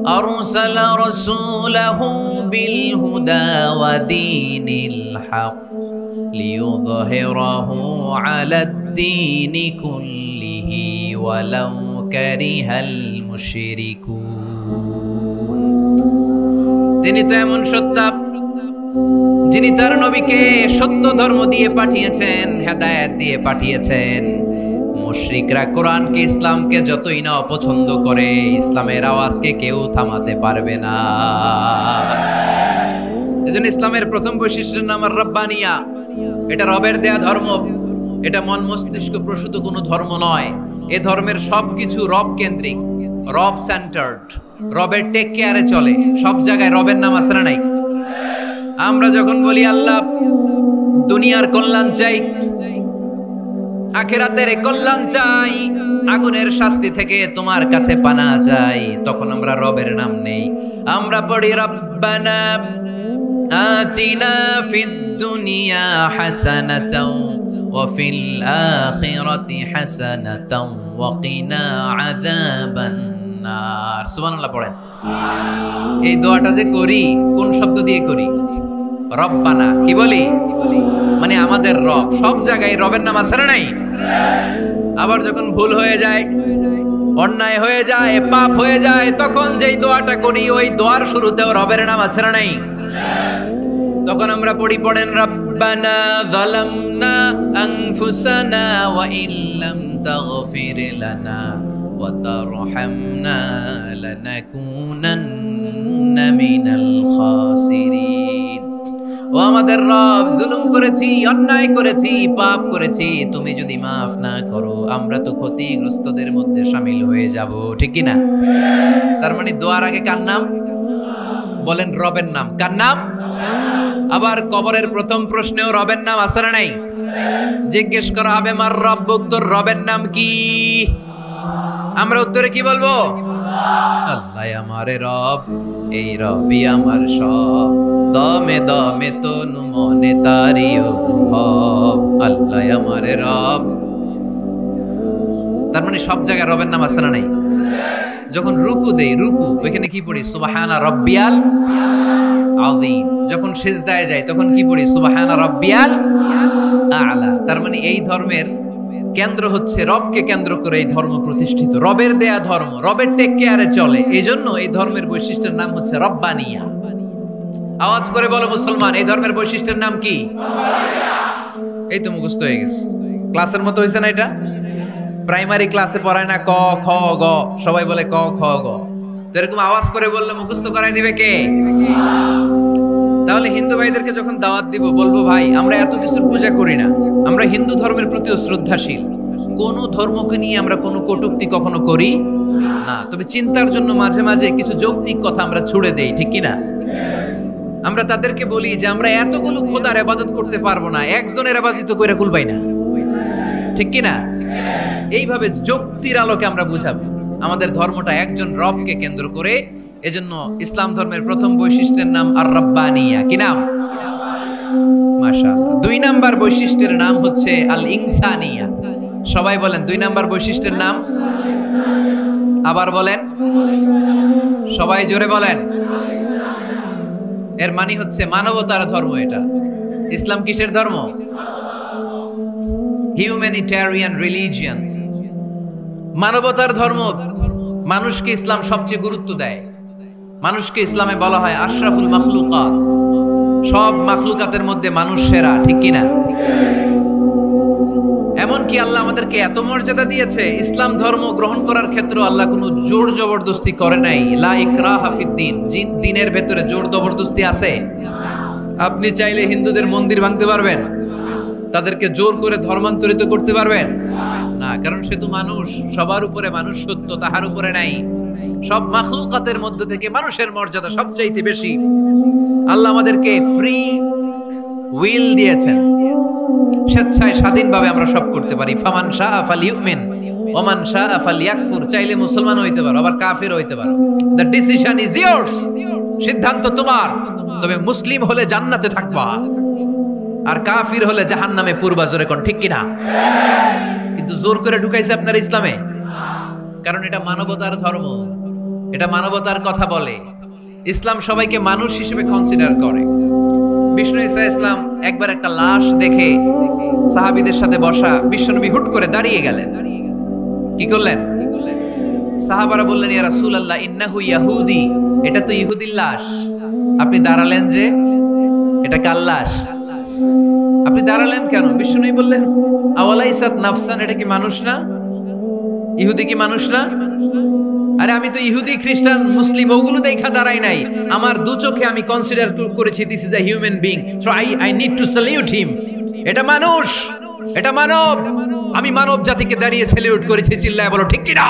أرسل رسوله بالهدى ودين الحق ليظهره على الدين كله ولو كره المشركون তিনি তো এমন সত্তা যিনি তার নবীকে সত্য ধর্ম দিয়ে পাঠিয়েছেন, হেদায়েত দিয়ে পাঠিয়েছেন। মুশরিকরা কোরআনকে ইসলামকে যতই না অপছন্দ করে, ইসলামের আওয়াজকে কেউ থামাতে পারবে না। এজন্য ইসলামের প্রথম বৈশিষ্ট্যের নাম আর-রাব্বানিয়া। এটা রবের দেয়া ধর্ম, এটা মন মস্তিষ্ক প্রসূত কোনো ধর্ম নয়। এই ধর্মের সবকিছু রব কেন্দ্রিক, রব সেন্টার্ড, রবের টেক কেয়ারে চলে। সব জায়গায় রবের নাম আছে না নাই? আমরা যখন বলি আল্লাহ দুনিয়ার কল্যাণ চাই, আখিরাতের কল্যাণ চাই, আগুনের শাস্তি থেকে তোমার কাছে পানা চাই, তখন আমরা রবের নাম নেই। আমরা পড়ি রব্বানা আতিনা ফিদ দুনিয়া হাসানাতাও ওয়া ফিল আখিরাতি হাসানাতাও ওয়া কিনা আযাবান নার। সুবহানাল্লাহ পড়েন। এই দোয়াটা যে করি কোন শব্দ দিয়ে করি? রব্বানা। কি বলি? মানে আমাদের রব। সব জায়গায় রবের নাম আছে না নাই? আবার যখন ভুল হয়ে যায়, অন্যায় হয়ে যায়, পাপ হয়ে যায়, তখন যেই দোয়াটা করি ওই দোয়ার শুরুতেও রবের নাম আছে না নাই? তখন আমরা পড়েন রব্বানা যালামনা আনফুসানা ওয়া ইল্লাম তাগফির লানা ওয়া তারহামনা লানাকুনান্না মিনাল খাসিরিন। ও আমাদের রব, জুলুম করেছি, অন্যায় করেছি, পাপ করেছি, তুমি যদি মাফ না করো আমরা তো ক্ষতিগ্রস্তদের মধ্যে শামিল হয়ে যাব। ঠিক কি না? তার মানে দোয়ার আগে কার নাম? বলেন রবের নাম। কার নাম? আবার কবরের প্রথম প্রশ্নেও রবের নাম আছে না নাই? জিজ্ঞেস করা হবে মার রব্বুক, তোর রবের নাম কি? আমরা উত্তরে কি বলবো? আল্লাহ আমারে রব, এই রবি আমার সব, দমে দমে তনু মনে তারি অনুভব, আল্লাহ আমারে রব। তার মানে সব জায়গায় রবের নাম আছে না নাই? যখন রুকু দেই, রুকু ওইখানে কি পড়ি? সুবহানা রাব্বিয়াল আযীম। যখন সিজদায় যাই তখন কি পড়ি? সুবহানা রাব্বিয়াল আ'লা। তার মানে এই ধর্মের কেন্দ্র হচ্ছে রবকে কেন্দ্র করে এই ধর্ম প্রতিষ্ঠিত, রবের দেয়া ধর্ম, রবের টেক কেয়ারে চলে। এই জন্য এই ধর্মের বৈশিষ্ট্যের নাম হচ্ছে রব্বানিয়া। আওয়াজ করে বলো মুসলমান, এই ধর্মের বৈশিষ্ট্যের নাম কি? এই তো মুখস্থ হয়ে গেছে। ক্লাসের মতো হয়েছে না এটা? প্রাইমারি ক্লাসে পড়ায় না ক খ গ, সবাই বলে ক খ গ। তো এরকম আওয়াজ করে বললে মুখস্থ করাই দিবে কে? তাহলে হিন্দু ভাইদেরকে যখন দাওয়াত দিব বলবো, ভাই আমরা এত কিছুর পূজা করি না, আমরা হিন্দু ধর্মের প্রতিও শ্রদ্ধাশীল, কোন ধর্মকে নিয়ে আমরা কোনো কটূক্তি কখনো করি না, তবে চিন্তার জন্য মাঝে মাঝে কিছু যৌক্তিক কথা আমরা ছুড়ে দেই। ঠিক কি না? আমরা তাদেরকে বলি যে আমরা এতগুলো খোদার ইবাদত করতে পারবো না, একজনের ইবাদত কইরা কুলবাই না। ঠিক কি না? এইভাবে যুক্তির আলোকে আমরা বুঝাবো আমাদের ধর্মটা একজন রবকে কেন্দ্র করে। এজন্য ইসলাম ধর্মের প্রথম বৈশিষ্ট্যের নাম আর-রাব্বানিয়া। কি নাম? মাশাআল্লাহ। 2 নাম্বার বৈশিষ্ট্যের নাম হচ্ছে আল ইনসানিয়া। সবাই বলেন 2 নাম্বার বৈশিষ্ট্যের নাম। আবার বলেন, সবাই জোরে বলেন। এর মানে হচ্ছে মানবতার ধর্ম। এটা ইসলাম কিসের ধর্ম? হিউম্যানিটেরিয়ান রিলিজিয়ন, মানবতার ধর্ম। মানুষকে ইসলাম সবচেয়ে গুরুত্ব দেয়। মানুষকে ইসলামে বলা হয় আশরাফুল মাখলুকাত, সব মাখলুকাতের মধ্যে মানুষ সেরা। ঠিক কিনা? এমনকি আল্লাহ আমাদেরকে এত মর্যাদা দিয়েছে, ইসলাম ধর্ম গ্রহণ করার ক্ষেত্রে আল্লাহ কোনো জোর জবরদস্তি করে নাই। লা ইকরাহা ফিদ্দিন, দিনের ভেতরে জোর জবরদস্তি আছে? আপনি চাইলে হিন্দুদের মন্দির ভাঙতে পারবেন, তাদেরকে জোর করে ধর্মান্তরিত করতে পারবেন না, কারণ সে তো মানুষ, সবার উপরে মানুষ সত্য, তাহার উপরে নাই। সব মাখলুকাতের মধ্য থেকে মানুষের মর্যাদা সবচাইতে বেশি। আল্লাহ আমাদেরকে ফ্রি উইল দিয়েছেন, স্বেচ্ছায় স্বাধীনভাবে আমরা সব করতে পারি। ফামান শাআ ফালিউমিন ওয়া মান শাআ ফালিয়াকফুর। চাইলে মুসলমান হইতে পারো, আবার কাফির হইতে পারো। দ্য ডিসিশন ইজ ইয়ার্স, সিদ্ধান্ত তোমার। তবে মুসলিম হলে জান্নাতে থাকবা, আর কাফির হলে জাহান্নামে পূর্বা। জোরে কোন ঠিক কিনা? কিন্তু জোর করে ঢুকাইছে আপনার ইসলামে, কারণ এটা মানবতার ধর্ম। এটা মানবতার কথা বলে। ইসলাম সবাইকে মানুষ হিসেবে কনসিডার করে। বিষ্ণু ঈসা ইসলাম একবার একটা লাশ দেখে সাহাবীদের সাথে বসা, বিশ্বনবী হুট করে দাঁড়িয়ে গেলেন। কি করলেন? সাহাবারা বললেন, ইয়া রাসূলুল্লাহ ইন্নাহু ইয়াহুদি, এটা তো ইহুদির লাশ। আপনি দাঁড়ালেন যে, এটা কার লাশ? আপনি দাঁড়ালেন কেন? বিষ্ণুনবী বললেন, আওয়ালাইসাত নাফসান, এটা কি মানুষ না? ইহুদি কি মানুষ না? আরে আমি তো ইহুদি, খ্রিস্টান, মুসলিম ওগুলো দেখা দাঁড়াই নাই। আমার দু চোখে আমি কনসিডার করেছি this is a human being, so I need to salute হিম। এটা মানুষ, এটা মানব। আমি মানব জাতিকে দাঁড়িয়ে স্যালিউট করেছি। চিল্লায় বলো ঠিক কি না?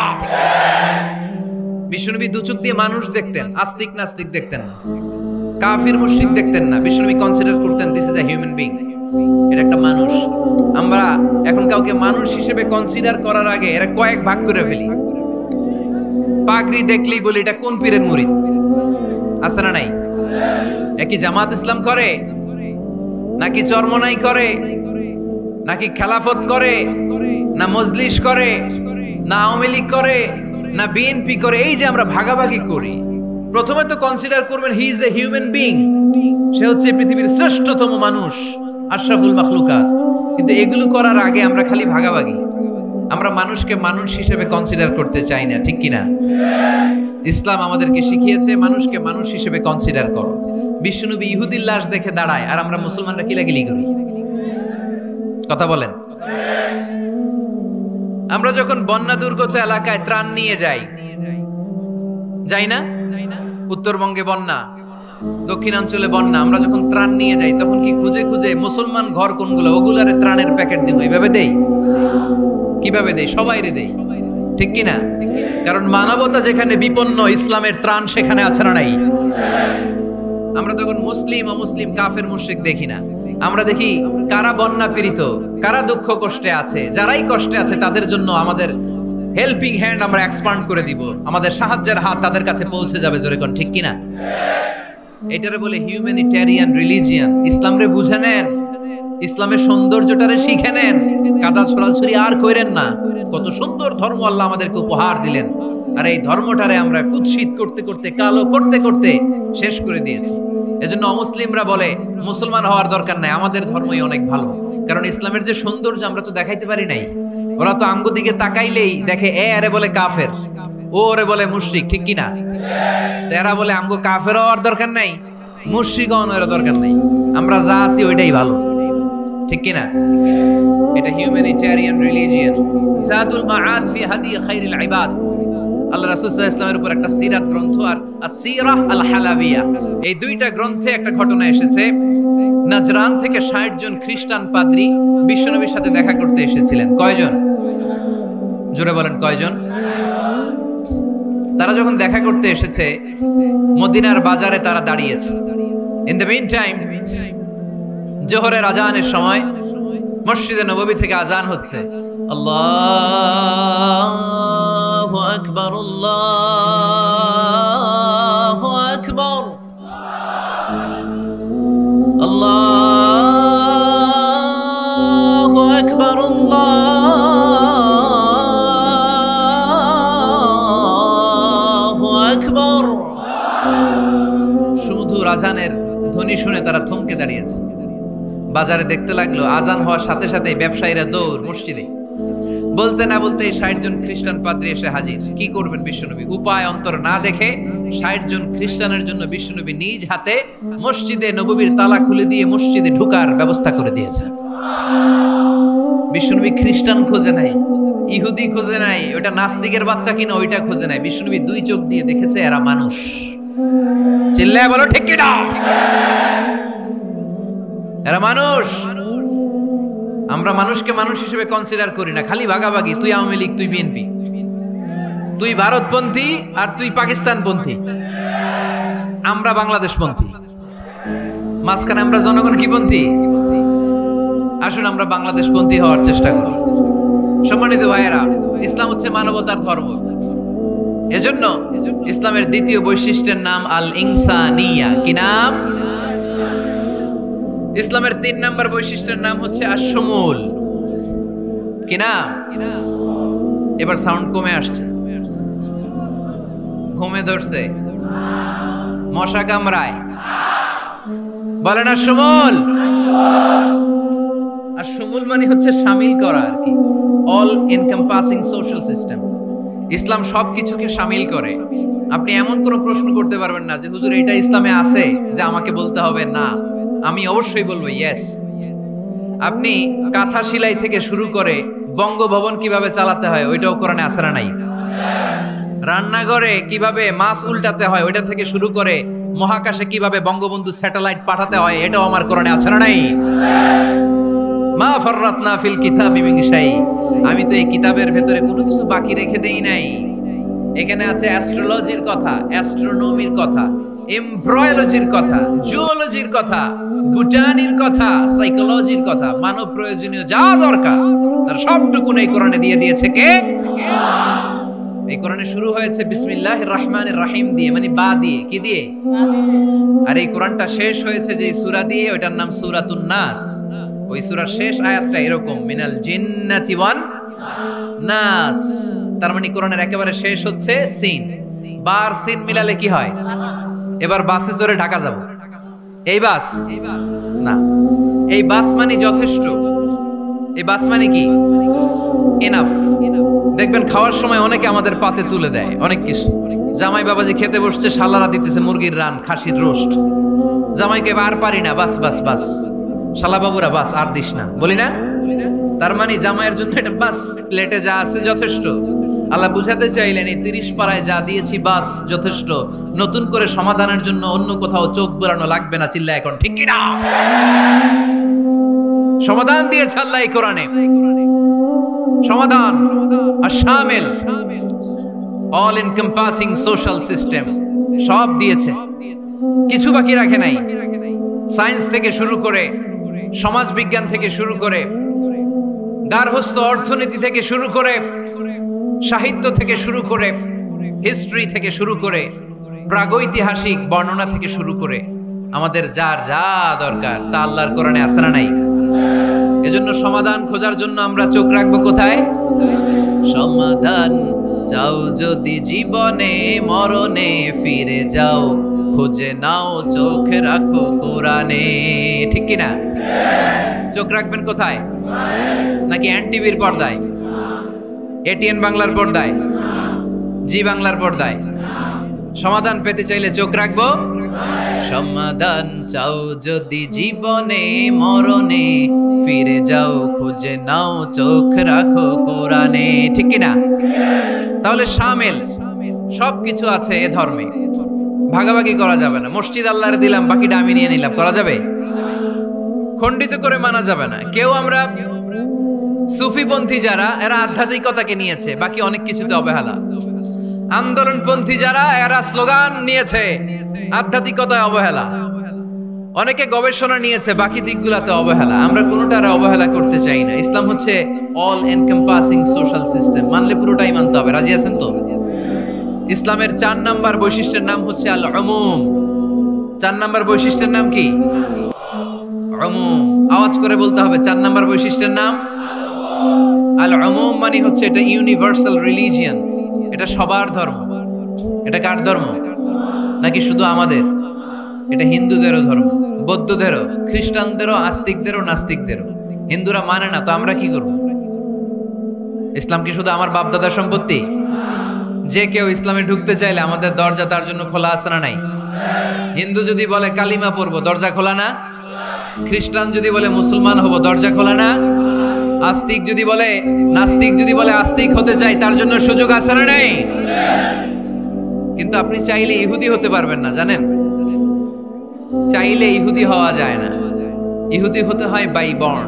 বিশ্বনবী দু চোখ দিয়ে মানুষ দেখতেন, আস্তিক নাস্তিক দেখতেন না, কাফির মুশরিক দেখতেন না। বিশ্বনবী কনসিডার করতেন this is a human being, এটা একটা মানুষ। আমরা এখন কাউকে মানুষ হিসেবে কনসিডার করার আগে এরা কয়েক ভাগ করে ফেলি। পাগড়ি দেখলেই বলি এটা কোন পীরের মুরিদ, আছে না নাই? একই জামাত ইসলাম করে, নাকি চরমনাই করে, নাকি খেলাফত করে, না মজলিস করে, না আওয়ামী লীগ করে, না বিএনপি করে? এই যে আমরা ভাগাভাগি করি, প্রথমে তো কনসিডার করবেন he is a human being, সে হচ্ছে পৃথিবীর শ্রেষ্ঠতম মানুষ, আশরাফুল মাখলুকাত। কিন্তু এগুলো করার আগে আমরা খালি ভাগাভাগি। আমরা মানুষকে মানুষ হিসেবে কনসিডার করতে চাই না, ঠিক কিনা? ইসলাম আমাদেরকে শিখিয়েছে মানুষকে মানুষ হিসেবে কনসিডার করো। বিশ্বনবী ইহুদির লাশ দেখে দাঁড়ায়, আর আমরা মুসলমানরা কিলাকিলি করি। কথা বলেন। আমরা যখন বন্যা দুর্গত এলাকায় ত্রাণ নিয়ে যাই, যাই না? উত্তরবঙ্গে বন্যা, দক্ষিণাঞ্চলে বন্যা, আমরা যখন ত্রাণ নিয়ে যাই তখন কি খুঁজে খুঁজে মুসলমান ঘর কোনগুলো ওগুলারে ত্রাণের প্যাকেট দিব? এইভাবে দেই? কিভাবে দেই? সবাইরে দেই, ঠিক কিনা? কারণ মানবতা যেখানে বিপন্ন, ইসলামের ত্রাণ সেখানে আছে না নাই? আমরা তখন মুসলিম অমুসলিম কাফের মুশরিক দেখি না, আমরা দেখি কারা বন্যা পীড়িত, কারা দুঃখ কষ্টে আছে। যারাই কষ্টে আছে তাদের জন্য আমাদের হেল্পিং হ্যান্ড আমরা এক্সপান্ড করে দিব, আমাদের সাহায্যের হাত তাদের কাছে পৌঁছে যাবে। জোরে কোন ঠিক কিনা? এটারে বলে হিউম্যানিটেরিয়ান রিলিজিয়ান। ইসলাম রে বুঝে নেন, ইসলামের সৌন্দর্যটারে শিখে নেন, কাদা ছড়াছড়ি আর কইরেন না। কত সুন্দর ধর্ম আল্লাহ আমাদেরকে উপহার দিলেন, আর এই ধর্মটারে আমরা কুৎসিত করতে করতে, কালো করতে করতে শেষ করে দিয়েছি। এজন্য অমুসলিমরা বলে মুসলমান হওয়ার দরকার নাই, আমাদের ধর্মই অনেক ভালো। কারণ ইসলামের যে সৌন্দর্য আমরা তো দেখাইতে পারি নাই। ওরা তো আমগো দিকে তাকাইলেই দেখে এ আরে বলে কাফের, ও ওরে বলে মুশরিক, ঠিক কিনা? এরা বলে আমগো কাফের হওয়ার দরকার নাই, মুশরিক হওয়ার দরকার নাই, আমরা যা আছি ওইটাই ভালো, ঠিক কিনা? এটা হিউম্যানিটেরিয়ান রিলিজিয়ন। জাদুল মাআদ ফি হাদি খায়রিল ইবাদ, আল্লাহ রাসূল সাল্লাল্লাহু আলাইহি ওয়াসাল্লামের উপর একটা সিরাত গ্রন্থ আর আসিরাহ আল হালাবিয়া, এই দুইটা গ্রন্থে একটা ঘটনা এসেছে। নাজরান থেকে ৬০ জন খ্রিস্টান পাদ্রী বিশ্বনবীর সাথে দেখা করতে এসেছিলেন। কয়জন? জোরে বলেন কয়জন? তারা যখন দেখা করতে এসেছে, মদিনার বাজারে তারা দাঁড়িয়েছে। ইন দ্য মিন টাইম জোহরের আজানের সময় মসজিদে নববী থেকে আজান হচ্ছে, আল্লাহু আকবার, আল্লাহু আকবার, আল্লাহু আকবার, আল্লাহু আকবার। শুধু আজানের ধ্বনি শুনে তারা থমকে দাঁড়িয়েছে। বাজারে দেখতে লাগলো আজান হওয়ার সাথে সাথে ব্যবসায়ীরা দৌড় মসজিদে। বলতে না বলতে ৬০ জন খ্রিস্টান পাদ্রী এসে হাজির। কি করবেন বিশ্বনবী? উপায় অন্তর না দেখে ৬০ জন খ্রিস্টানের জন্য বিশ্বনবী নিজ হাতে মসজিদে নববীর তালা খুলে দিয়ে মসজিদে ঢোকার ব্যবস্থা করে দিয়েছেন। বিশ্বনবী খ্রিস্টান খোঁজে নাই, ইহুদি খোঁজে নাই, ওটা নাস্তিকের বাচ্চা কিনা ওইটা খোঁজে নাই। বিশ্বনবী দুই চোখ দিয়ে দেখেছে এরা মানুষ। চিল্লায় বলো ঠিক কিনা? এরা মানুষ। আমরা মানুষকে মানুষ হিসেবে কনসিডার করি না, খালি ভাগাভাগি। তুই আওয়ামী লীগ, তুই বিএনপি, তুই ভারতপন্থী আর তুই পাকিস্তানপন্থী, আমরা বাংলাদেশপন্থী। মাঝখানে আমরা জনগণ কি পন্থী? আসুন আমরা বাংলাদেশপন্থী হওয়ার চেষ্টা করি। সম্মানিত ভাইয়েরা, ইসলাম হচ্ছে মানবতার ধর্ম। এজন্য ইসলামের দ্বিতীয় বৈশিষ্ট্যের নাম আল ইনসানিয়া। কি নাম? ইসলামের ৩ নম্বর বৈশিষ্ট্যের নাম হচ্ছে আশ-শুমুল। কি নাম? এবার সাউন্ড কমে আসছে, ঘুমে ধরছে, মশা কামড়ায়, বলে না সুমুল। আর সুমুল মানে হচ্ছে শামিল করা আর কি, অল এনকম্পাসিং সোশ্যাল সিস্টেম। ইসলাম সবকিছুকে শামিল করে। আপনি এমন কোন প্রশ্ন করতে পারবেন না যে হুজুর এটা ইসলামে আছে যে আমাকে বলতে হবে না, আমি অবশ্যই বলবো ইয়েস। আপনি কাঁথা সেলাই থেকে শুরু করে বঙ্গভবন কিভাবে চালাতে হয় ওইটাও কোরআনে আছে না নাই? রান্নাঘরে কিভাবে মাছ উল্টাতে হয় ওইটা থেকে শুরু করে মহাকাশে কিভাবে বঙ্গবন্ধু স্যাটেলাইট পাঠাতে হয় এটাও আমার কোরআনে আছে না নাই? মা ফাররাতনা ফিল কিতাবি মিন শাই, আমি তো এই কিতাবের ভেতরে কোনো কিছু বাকি রেখে দেই নাই। এখানে আছে অ্যাস্ট্রোলজির কথা, অ্যাস্ট্রোনমির কথা, এমব্রয়োলজির কথা, জুওলজির কথা, বুটানির কথা, সাইকোলজির কথা, মানব প্রয়োজনীয় যা দরকার তার সবটুকু এই কোরআনে দিয়ে দিয়েছে কে? এই কোরআনে শুরু হয়েছে বিসমিল্লাহির রহমানির রহিম দিয়ে, মানে বা দিয়ে, কি দিয়ে? আর এই কোরআনটা শেষ হয়েছে যে সূরা দিয়ে, ওটার নাম সূরাতুন নাস। ওই সূরার শেষ আয়াতটা এরকম, মিনাল জিন্নাতি ওয়ান নাস। তার মানে কোরআনের একেবারে শেষ হচ্ছে সিন, বার সিন মিলালে কি হয়? এবার বাসে চড়ে ঢাকা যাব, এই বাস না, এই বাস মানে যথেষ্ট, এই বাস মানে কি? এনাফ। দেখবেন খাওয়ার সময় অনেকে আমাদের পাতে তুলে দেয় অনেক কিছু। জামাই বাবাজি খেতে বসছে, শালারা দিতেছে মুরগির রান, খাসির রোস্ট। জামাইকে আর পারি না, বাস বাস বাস, শালা বাবুরা বাস আর দিস না, বলি না? তার মানে জামাইয়ের জন্য এটা বাস, প্লেটে যা আছে যথেষ্ট। আল্লাহ বুঝাতে চাইলেন এই 30 পারায় যা দিয়েছি বাস যথেষ্ট, নতুন করে সমাধানের জন্য অন্য কোথাও চোখ বোলানো লাগবে না। চিল্লা এখন ঠিক কি না? সমাধান দিয়েছে আল্লাহ এই কোরআনে, সমাধান আর শামিল, অল এনকম্পাসিং সোশ্যাল সিস্টেম সব দিয়েছে, কিছু বাকি রাখে নাই। সায়েন্স থেকে শুরু করে, সমাজ বিজ্ঞান থেকে শুরু করে, গার্হস্থ্য অর্থনীতি থেকে শুরু করে, সাহিত্য থেকে শুরু করে, হিস্ট্রি থেকে শুরু করে, প্রাগৈতিহাসিক বর্ণনা থেকে শুরু করে, আমাদের যার যা দরকার তা আল্লাহর কোরআনে আছে না নাই? এজন্য সমাধান খোঁজার জন্য আমরা চোখ রাখবো কোথায়? সমাধান চাও যদি জীবনে মরণে, ফিরে যাও খুঁজে নাও চোখ রাখো কোরআনে। ঠিক কি না? চোখ রাখবেন কোথায়? নাকি এনটিভির পর্দায়, এটিএন বাংলার পর্দায়, জি বাংলার পর্দায়? সমাধান পেতে চাইলে চোখ রাখবো। সমাধান চাও যদি জীবনে মরণে, ফিরে যাও খুঁজে নাও চোখ রাখো কোরআনে। ঠিক কি না? তাহলে শামিল সবকিছু আছে এ ধর্মে, ভাগাভাগি করা যাবে না। মসজিদ আল্লাহর দিলাম, বাকিটা আমি নিয়ে নিলাম, করা যাবে? খণ্ডিত করে মানা যাবে না। কেউ আমরা সুফিপন্থী যারা, এরা আধ্যাত্মিকতাকে নিয়েছে, বাকি অনেক কিছুতে অবহেলা। আন্দোলনপন্থী যারা, এরা স্লোগান নিয়েছে, আধ্যাত্মিকতায় অবহেলা। অনেকে গবেষণা নিয়েছে, বাকি দিকগুলোতে অবহেলা। আমরা কোনোটার অবহেলা করতে চাই না। ইসলাম হচ্ছে অল এনকম্পাসিং সোশ্যাল সিস্টেম, মানলে পুরোটাই মানতে হবে। রাজি আছেন তো? ইসলামের 4 নাম্বার বৈশিষ্ট্যের নাম হচ্ছে আল উমুম। 4 নাম্বার বৈশিষ্ট্যের নাম কি? উমুম। আওয়াজ করে বলতে হবে, 4 নাম্বার বৈশিষ্ট্যের নাম আল উমুম। মানে হচ্ছে এটা ইউনিভার্সাল রিলিজিয়ন, এটা সবার ধর্ম। এটা কার ধর্ম? নাকি শুধু আমাদের? এটা হিন্দুদেরও ধর্ম, বৌদ্ধদেরও, খ্রিস্টানদেরও, আস্তিকদেরও, নাস্তিকদেরও। হিন্দুরা মানে না তো আমরা কি করব? ইসলাম কি শুধু আমার বাপদাদার সম্পত্তি? যে কেউ ইসলামে ঢুকতে চাইলে আমাদের দরজা তার জন্য খোলা আছে না নাই? হিন্দু যদি বলে কালিমা পড়বো, দরজা খোলা না? খ্রিস্টান যদি বলে মুসলমান হব, দরজা খোলা না? আস্তিক যদি বলে, নাস্তিক যদি বলে আস্তিক হতে চাই, তার জন্য সুযোগ আছে না নাই? কিন্তু আপনি চাইলে ইহুদি হতে পারবেন না, জানেন? চাইলে ইহুদি হওয়া যায় না। ইহুদি হতে হয় বাই বর্ন,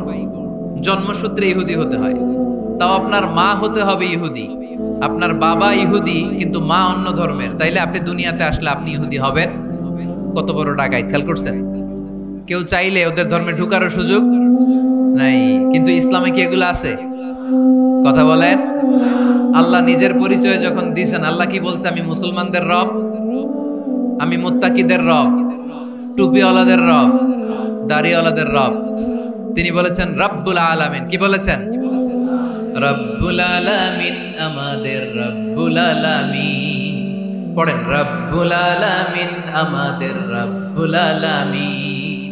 জন্মসূত্রে ইহুদি হতে হয়। তাও আপনার মা হতে হবে ইহুদি, আপনার বাবা ইহুদি কিন্তু মা অন্য ধর্মের, তাইলে আপনি দুনিয়াতে আসলে আপনি ইহুদি হবেন? কত বড় ডাকাইত! খেয়াল করছেন? কেউ চাইলে ওদের ধর্মে ঢুকারও সুযোগ নাই। কিন্তু ইসলামে কি এগুলো আছে? কথা বলেন। আল্লাহ নিজের পরিচয় যখন দিয়েছেন, আল্লাহ কি বলছে? আমি মুসলমানদের রব, আমি মুত্তাকিদের রব, টুপিওয়ালাদের রব, দাড়িওয়ালাদের রব। তিনি বলেছেন রব্বুল আলামিন। কি বলেছেন? রব্বুল আলামিন, আমাদের রব্বুল আলামিন। পড়েন, রব্বুল আলামিন আমাদের রব্বুল আলামিন,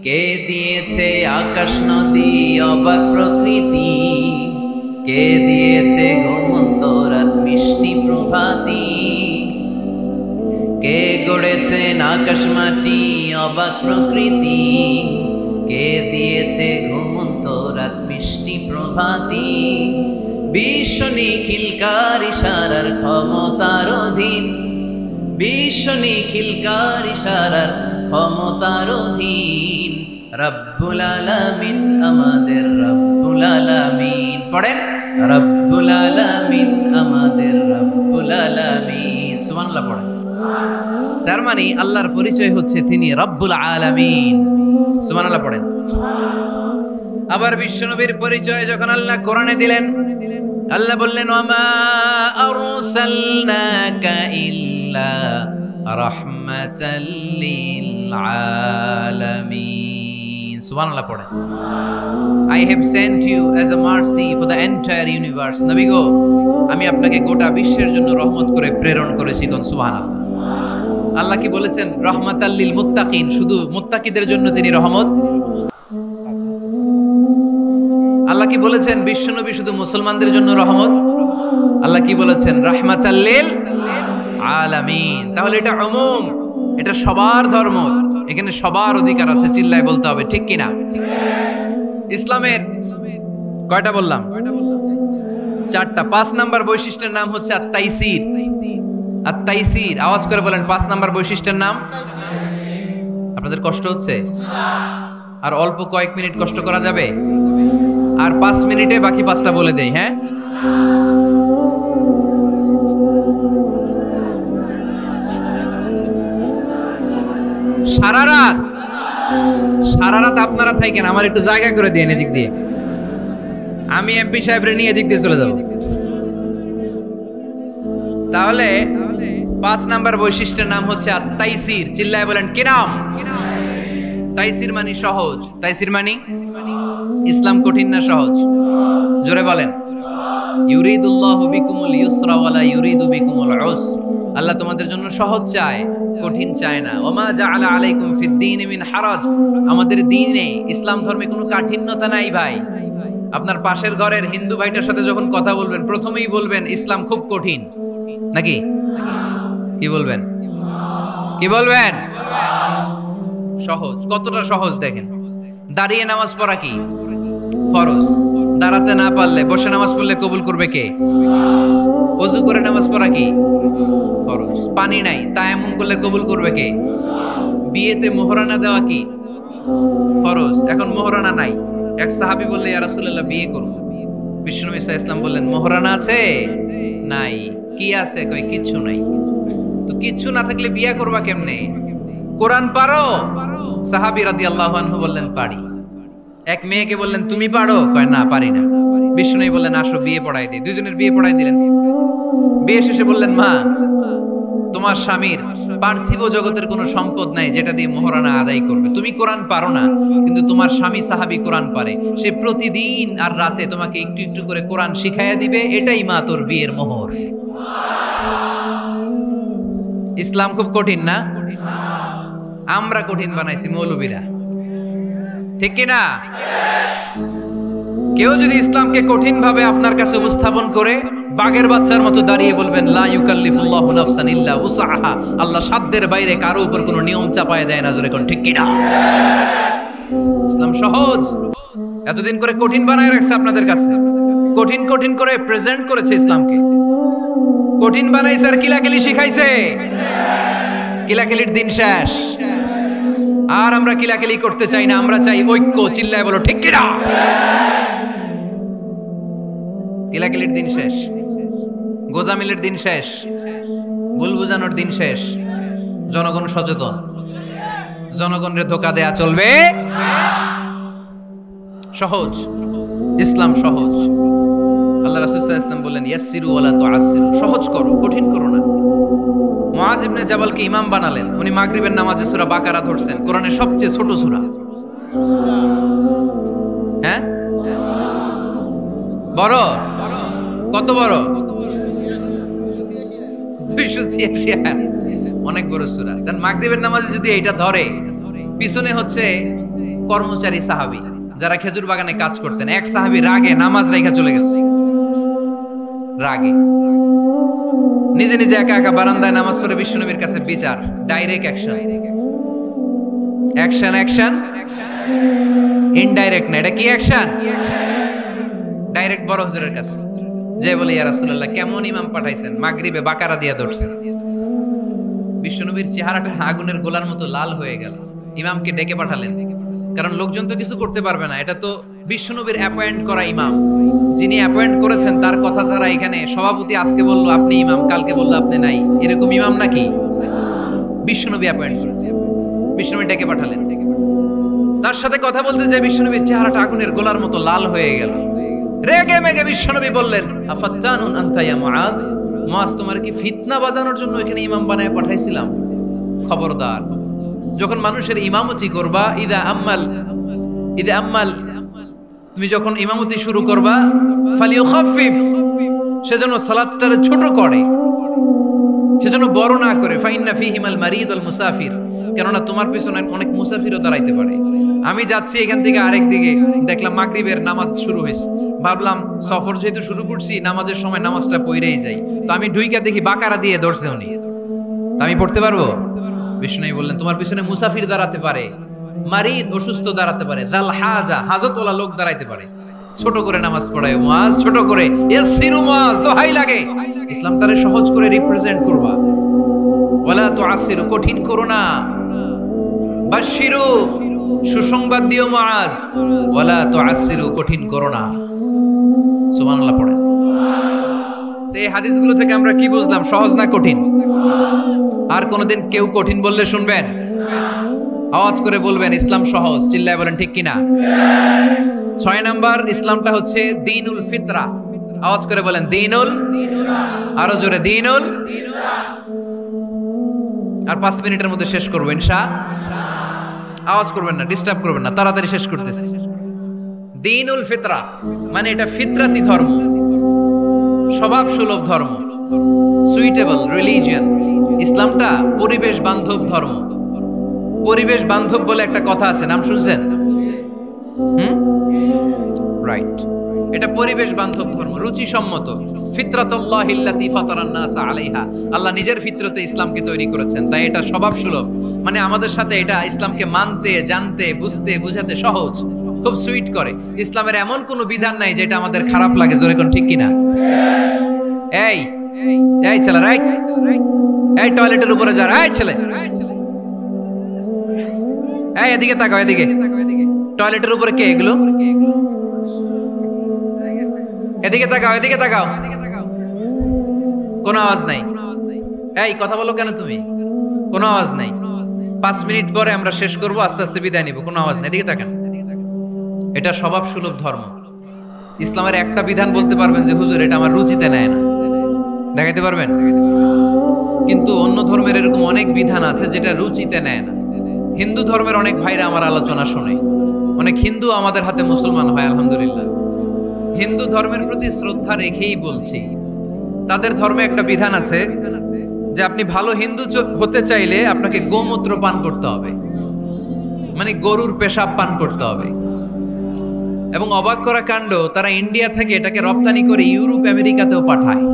কে দিয়েছে আকাশ নদী অবাক প্রকৃতি, কে দিয়েছে ঘুমন্ত রাত মিষ্টি প্রভাতী, কে গড়েছেন আকাশ মাটি অবাক প্রকৃতি, কে দিয়েছে ঘুমন্ত রাত মিষ্টি প্রভাতী, বিশ্ব নিখিলকার ইশারার ক্ষমতার অধীন, বিশ্ব নিখিলকার ইশারার ক্ষমতার অধীন, রব্বুল আলামিন আমাদের রব্বুল আলামিন। পড়েন, রব্বুল আলামিন আমাদের রব্বুল আলামিন। সুবহানাল্লাহ পড়েন। তার মানে আল্লাহর পরিচয় হচ্ছে তিনি রব্বুল আলামিন। সুবহানাল্লাহ পড়েন। আবার বিশ্বনবীর পরিচয় যখন আল্লাহ কোরআনে দিলেন, আল্লাহ বললেন, ওয়ামা আরসালনাকা ইল্লা রাহমাতাল লিল আলামিন। সুবহানাল্লাহ পড়েন। I have sent you as a mercy for the entire universe. নবী গো, আমি আপনাকে গোটা বিশ্বের জন্য রহমত করে প্রেরণ করেছি। কোন সুবহানাল্লাহ। আল্লাহ কি বলেছেন? রাহমাতাল লিল মুত্তাকিন, শুধু মুত্তাকিদের জন্য তিনি রহমত। আল্লাহ কি বলেছেন বিশ্বনবী শুধু মুসলমানদের জন্য রহমত? আল্লাহ কি বলেছেন? রাহমাতাল লিল আলামিন। তাহলে এটা উমুম, এটা সবার ধর্ম, এখানে সবার অধিকার আছে। চিল্লায় বলতে হবে, ঠিক কিনা? ইসলামের কয়টা বললাম? চারটা। 5 নাম্বার বৈশিষ্ট্যের নাম হচ্ছে আত-তাইসির। আত-তাইসির, আওয়াজ করে বলেন 5 নাম্বার বৈশিষ্ট্যের নাম। আপনাদের কষ্ট হচ্ছে? আর অল্প কয়েক মিনিট কষ্ট করা যাবে? আর 5 মিনিটে বাকি 5টা বলে দেই। হ্যাঁ, সারা রাত আপনারা থাকেন, আমার একটু জায়গা করে দিয়ে এদিক দিয়ে, আমি এমপি সাহেবরে নিয়ে এদিক দিয়ে চলে যাব। তাহলে 5 নাম্বার বৈশিষ্ট্যের নাম হচ্ছে আত-তাইসির। চিল্লায় বলেন কি নাম? তাইসির মানে সহজ। তাইসির মানে ইসলাম কঠিন না সহজ? জোরে বলেন। ইউরিদুল্লাহু বিকুমুল ইউসরা ওয়ালা ইউরিদু বিকুমুল উসর। আল্লাহ তোমাদের জন্য সহজ চায়, কঠিন চায় না। ওমা জাআলা আলাইকুম ফিদ-দীনি মিন হারাজ। আমাদের দ্বীনে, ইসলাম ধর্মে কোনো কাঠিন্যতা নাই ভাই। আপনার পাশের ঘরের হিন্দু ভাইটার সাথে যখন কথা বলবেন, প্রথমেই বলবেন ইসলাম খুব কঠিন, নাকি? কি বলবেন? কি বলবেন? সহজ। কতটা সহজ দেখেন। দাঁড়িয়ে নামাজ পড়া কি ফরজ? দাঁড়াতে না পারলে বসে নামাজ পড়লে কবুল করবে কে? ওযু করে নামাজ পড়া কি ফরজ? পানি নাই, তায়াম্মুম করলে কবুল করবে কে? বিয়েতে মোহরানা দেওয়া কি ফরজ? এখন মোহরানা নাই। এক সাহাবী বললে, ইয়া রাসূলুল্লাহ বিয়ে করব। বিশ্বনবী সাল্লাল্লাহু আলাইহি ওয়াসাল্লাম বললেন, মোহরানা আছে? নাই। কি আছে? কই কিচ্ছু নাই। তো কিচ্ছু না থাকলে বিয়ে করবা কেমনে? কোরআন পারো? সাহাবী রাদিয়াল্লাহু আনহু বললেন, পারি। এক মেয়েকে বললেন, তুমি পারো? কয় না, পারি না। বিশ্বনবী বললেন, আসো বিয়ে পড়াই দিই। দুইজনের বিয়ে পড়াই দিলেন। বিয়ে শেষে বললেন, মা, তোমার স্বামীর পার্থিব জগতের কোনো সম্পদ নাই যেটা দিয়ে মোহরানা আদায় করবে। তুমি কোরআন পারো না, কিন্তু তোমার স্বামী সাহাবী কোরআন পারে। সে প্রতিদিন আর রাতে তোমাকে একটু একটু করে কোরআন শিখাইয়া দিবে। এটাই মা তোর বিয়ের মোহর। ইসলাম খুব কঠিন না? আমরা কঠিন বানাইছি মৌলবীরা, ঠিক কিনা? কেউ যদি ইসলামকে কঠিন ভাবে আপনার কাছে উপস্থাপন করে, বাঘের বাচ্চার মতো দাঁড়িয়ে বলবেন, লা ইউকাল্লিফুল্লাহু নাফসান ইল্লা উসআহা। আল্লাহ সাধ্যের বাইরে কারো উপর কোনো নিয়ম চাপায় দেয় না। জোরে কোন ঠিক কিনা? ইসলাম সহজ। এতদিন করে কঠিন বানায় রাখছে আপনাদের কাছে, কঠিন কঠিন করে প্রেজেন্ট করেছে ইসলামকে। কঠিন বানাইছে আর কিলাকিলি শিখাইছে। কিলাকিলির দিন শেষ। আর আমরা কিলাকিলি করতে চাই না, আমরা চাই ঐক্য। চিল্লায় বলো ঠিক কিনা? কিলাকিলির দিন শেষ, গোজামিলের দিন শেষ, ভুল বুঝানোর দিন শেষ। জনগণ সচেতন, জনগণের ধোকা দেয়া চলবে। সহজ, ইসলাম সহজ। আল্লাহ রাসূল সাল্লাল্লাহু আলাইহি ওয়াসাল্লাম বললেন, ইয়াসসিরু ওয়ালা তুআসসিরু। সহজ করো, কঠিন করো না। মুআজ ইবনে জাবালকে ইমাম বানালেন। উনি মাগরিবের নামাজে সূরা বাকারা ধরছেন, কোরআনের সবচেয়ে ছোট সূরা। হ্যাঁ, বড়? কত বড়? 286 আয়াত, অনেক বড় সূরা। দেন মাগরিবের নামাজে যদি এইটা ধরে, পিছনে হচ্ছে কর্মচারী সাহাবী যারা খেজুর বাগানে কাজ করতেন, এক সাহাবী রাগে নামাজ রাইখা চলে গেছে, রাগে নিজে নিজে একা একা বারান্দায় নামাজ পড়ে বিশ্বনবীর কাছে বিচার, direct action, action action, indirect না, এটা কি অ্যাকশন? ডাইরেক্ট বড় হুজুরের কাছে যে বলে, ইয়া রাসূলুল্লাহ কেমন ইমাম পাঠাইছেন, মাগরিবে বাকারা দিয়া ধরছে। বিশ্বনবীর চেহারাটা আগুনের গোলার মতো লাল হয়ে গেল। ইমামকে ডেকে পাঠালেন, কারণ লোকজন তো কিছু করতে পারবে না, এটা তো বিশ্বনবীর অ্যাপয়েন্ট করা ইমাম, যিনি অ্যাপয়েন্ট করেছেন তার কথা ছাড়া এখানে সভাপতি আজকে বললো আপনি ইমাম, কালকে বললো আপনি নাই, এরকম ইমাম নাকি? বিশ্বনবী অ্যাপয়েন্ট করেছে। বিশ্বনবী ডেকে পাঠালেন, তার সাথে কথা বলতে যায় বিশ্বনবীর চেহারাটা আগুনের গোলার মতো লাল হয়ে গেল। রেগে মেগে বিশ্বনবী বললেন, আফাত্তানুন আনতা ইয়া মুআয, মুআয তোমার কি ফিতনা বাজানোর জন্য এখানে ইমাম বানায় পাঠাইছিলাম? খবরদার, যখন মানুষের ইমামতি করবা, ইদা আম্মাল তুমি যখন ইমামতি শুরু করবা, ফালিয়ুখাফফিফ, সেজন্য সালাতটারে ছোট করে, সেজন্য বড় না করে, ফাইন্না ফীহিমাল মারিদ ওয়াল মুসাফির, কেননা তোমার পিছনে অনেক মুসাফিরও দাঁড়াইতে পারে। আমি যাচ্ছি এখান থেকে আরেক দিকে, দেখলাম মাগরিবের নামাজ শুরু হয়েছে, ভাবলাম সফর যেহেতু শুরু করছি নামাজের সময় নামাজটা পড়েই যাই, তো আমি ঢুইকা দেখি বাকারা দিয়ে ধরছে উনি, তো আমি পড়তে পারবো? বিষ্ণু বললেন তোমার পিছনে মুসাফির দাঁড়াতে পারে, মারিদ অসুস্থ দাঁড়াতে পারে, জাল হাজা হাজতওয়ালা লোক দাঁড়াইতে পারে, ছোট করে নামাজ পড়ায় মুআয, ছোট করে, ইয়াসসিরু মুআয, দোহাই লাগে ইসলামটারে সহজ করে রিপ্রেজেন্ট করবা, ওয়ালা তুআসসিরু, কঠিন করো না, বাশশিরু, সুসংবাদ দিও মুআয, ওয়ালা তুআসসিরু, কঠিন করো না। সুবহানাল্লাহ পড়েন। তো এই হাদিসগুলো থেকে আমরা কি বুঝলাম? সহজ না কঠিন? আর কোনদিন কেউ কঠিন বললে শুনবেন? আওয়াজ করে বলবেন ইসলাম সহজ, চিল্লায় বলেন ঠিক কিনা? 6 নাম্বার, ইসলামটা হচ্ছে দ্বীনুল ফিতরা। আওয়াজ করে বলেন দ্বীনুল, আরো জোরে দ্বীনুল। আর 5 মিনিটের মধ্যে শেষ করবো ইনশাআল্লাহ। আওয়াজ করবেন না, ডিস্টার্ব করবেন না, তাড়াতাড়ি শেষ করতেছি। দ্বীনুল ফিতরা মানে এটা ফিতরাতি ধর্ম, স্বভাব সুলভ ধর্ম, সুইটেবল রিলিজিয়ন। ইসলামটা পরিবেশ বান্ধব ধর্ম। পরিবেশ বান্ধব বলে একটা কথা আছে, নাম শুনছেন? রাইট, এটা পরিবেশ বান্ধব ধর্ম, রুচিসম্মত। ফিতরাতুল্লাহিল্লাতী ফাতারান নাস আলাইহা, আল্লাহ নিজের ফিতরতে ইসলামকে তৈরি করেছেন, তাই এটা স্বভাব সুলভ, মানে আমাদের সাথে এটা ইসলামকে মানতে, জানতে, বুঝতে, বুঝাতে সহজ, খুব সুইট করে। ইসলামের এমন কোনো বিধান নাই যেটা আমাদের খারাপ লাগে, জোরে কোন ঠিক কিনা? এই এই ছেলে, রাইট, এই টয়লেটের উপরে যা, এই ছেলে, এই এদিকে তাকাও, এদিকে, টয়লেটের উপরে কে এগুলো? এদিকে তাকাও, এদিকে তাকাও, কোনো আওয়াজ নাই। এই কথা বলো কেন তুমি? কোনো আওয়াজ নাই। 5 মিনিট পরে আমরা শেষ করব, আস্তে আস্তে বিদায় নিব, কোনো আওয়াজ নাই, এদিকে তাকান। এটা স্বভাব সুলভ ধর্ম। ইসলামের একটা বিধান বলতে পারবেন যে হুজুর এটা আমার রুচিতে নেয় না, দেখাইতে পারবেন? কিন্তু অন্য ধর্মের এরকম অনেক বিধান আছে যেটা রুচিতে নেয় না। হিন্দু ধর্মের অনেক ভাইরা আমার আলোচনা শোনে, অনেক হিন্দু আমাদের হাতে মুসলমান হয়, আলহামদুলিল্লাহ। হিন্দু ধর্মের প্রতি শ্রদ্ধা রেখেই বলছি, তাদের ধর্মে একটা বিধান আছে যে আপনি ভালো হিন্দু হতে চাইলে আপনাকে গোমূত্র পান করতে হবে, মানে গরুর পেশাব পান করতে হবে। এবং অবাক করা কাণ্ড, তারা ইন্ডিয়া থেকে এটাকে রপ্তানি করে ইউরোপ আমেরিকাতেও পাঠায়,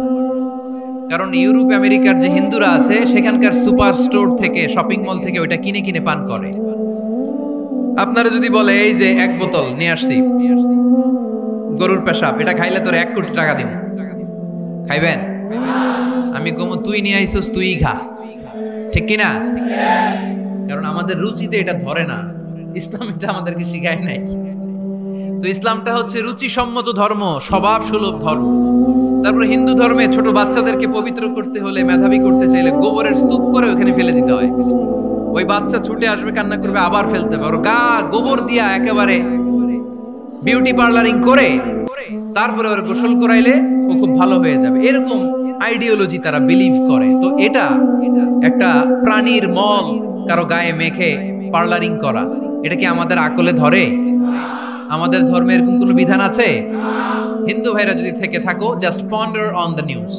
কারণ ইউরোপ আমেরিকার যে হিন্দুরা আছে সেখানকার সুপার স্টোর থেকে, শপিং মল থেকে ওইটা কিনে কিনে পান করে। আপনারা যদি বলে এই যে 1 বোতল নিয়ে আসছি গরুর পেশাব, এটা খাইলে তোর 1 কোটি টাকা দিব, খাইবেন? আমি কমু তুই নিয়ে আইসস, তুই খা, ঠিক কিনা? কারণ আমাদের রুচিতে এটা ধরে না, ইসলাম এটা আমাদেরকে শিখায় নাই। তো ইসলামটা হচ্ছে রুচিসম্মত ধর্ম, স্বভাব সুলভ ধর্ম। তারপরে হিন্দু ধর্মে ছোট বাচ্চাদেরকে পবিত্র করতে হলে, মেধাবী করতে চাইলে গোবরের স্তূপ করে ওখানে ফেলে দিতে হয়। ওই বাচ্চা ছুটে আসবে, কান্না করবে, আবার ফেলতে হবে, ওর গা গোবর দিয়া একেবারে বিউটি পার্লারিং করে তারপরে ওর গোসল করাইলে ও খুব ভালো হয়ে যাবে, এরকম আইডিওলজি তারা বিলিভ করে। তো এটা একটা প্রাণীর মল কারো গায়ে মেখে পার্লারিং করা, এটা কি আমাদের আকলে ধরে? আমাদের ধর্মে এরকম কোনো বিধান আছে? হিন্দু ভাইরা যদি থেকে থাকো, just ponder on the news,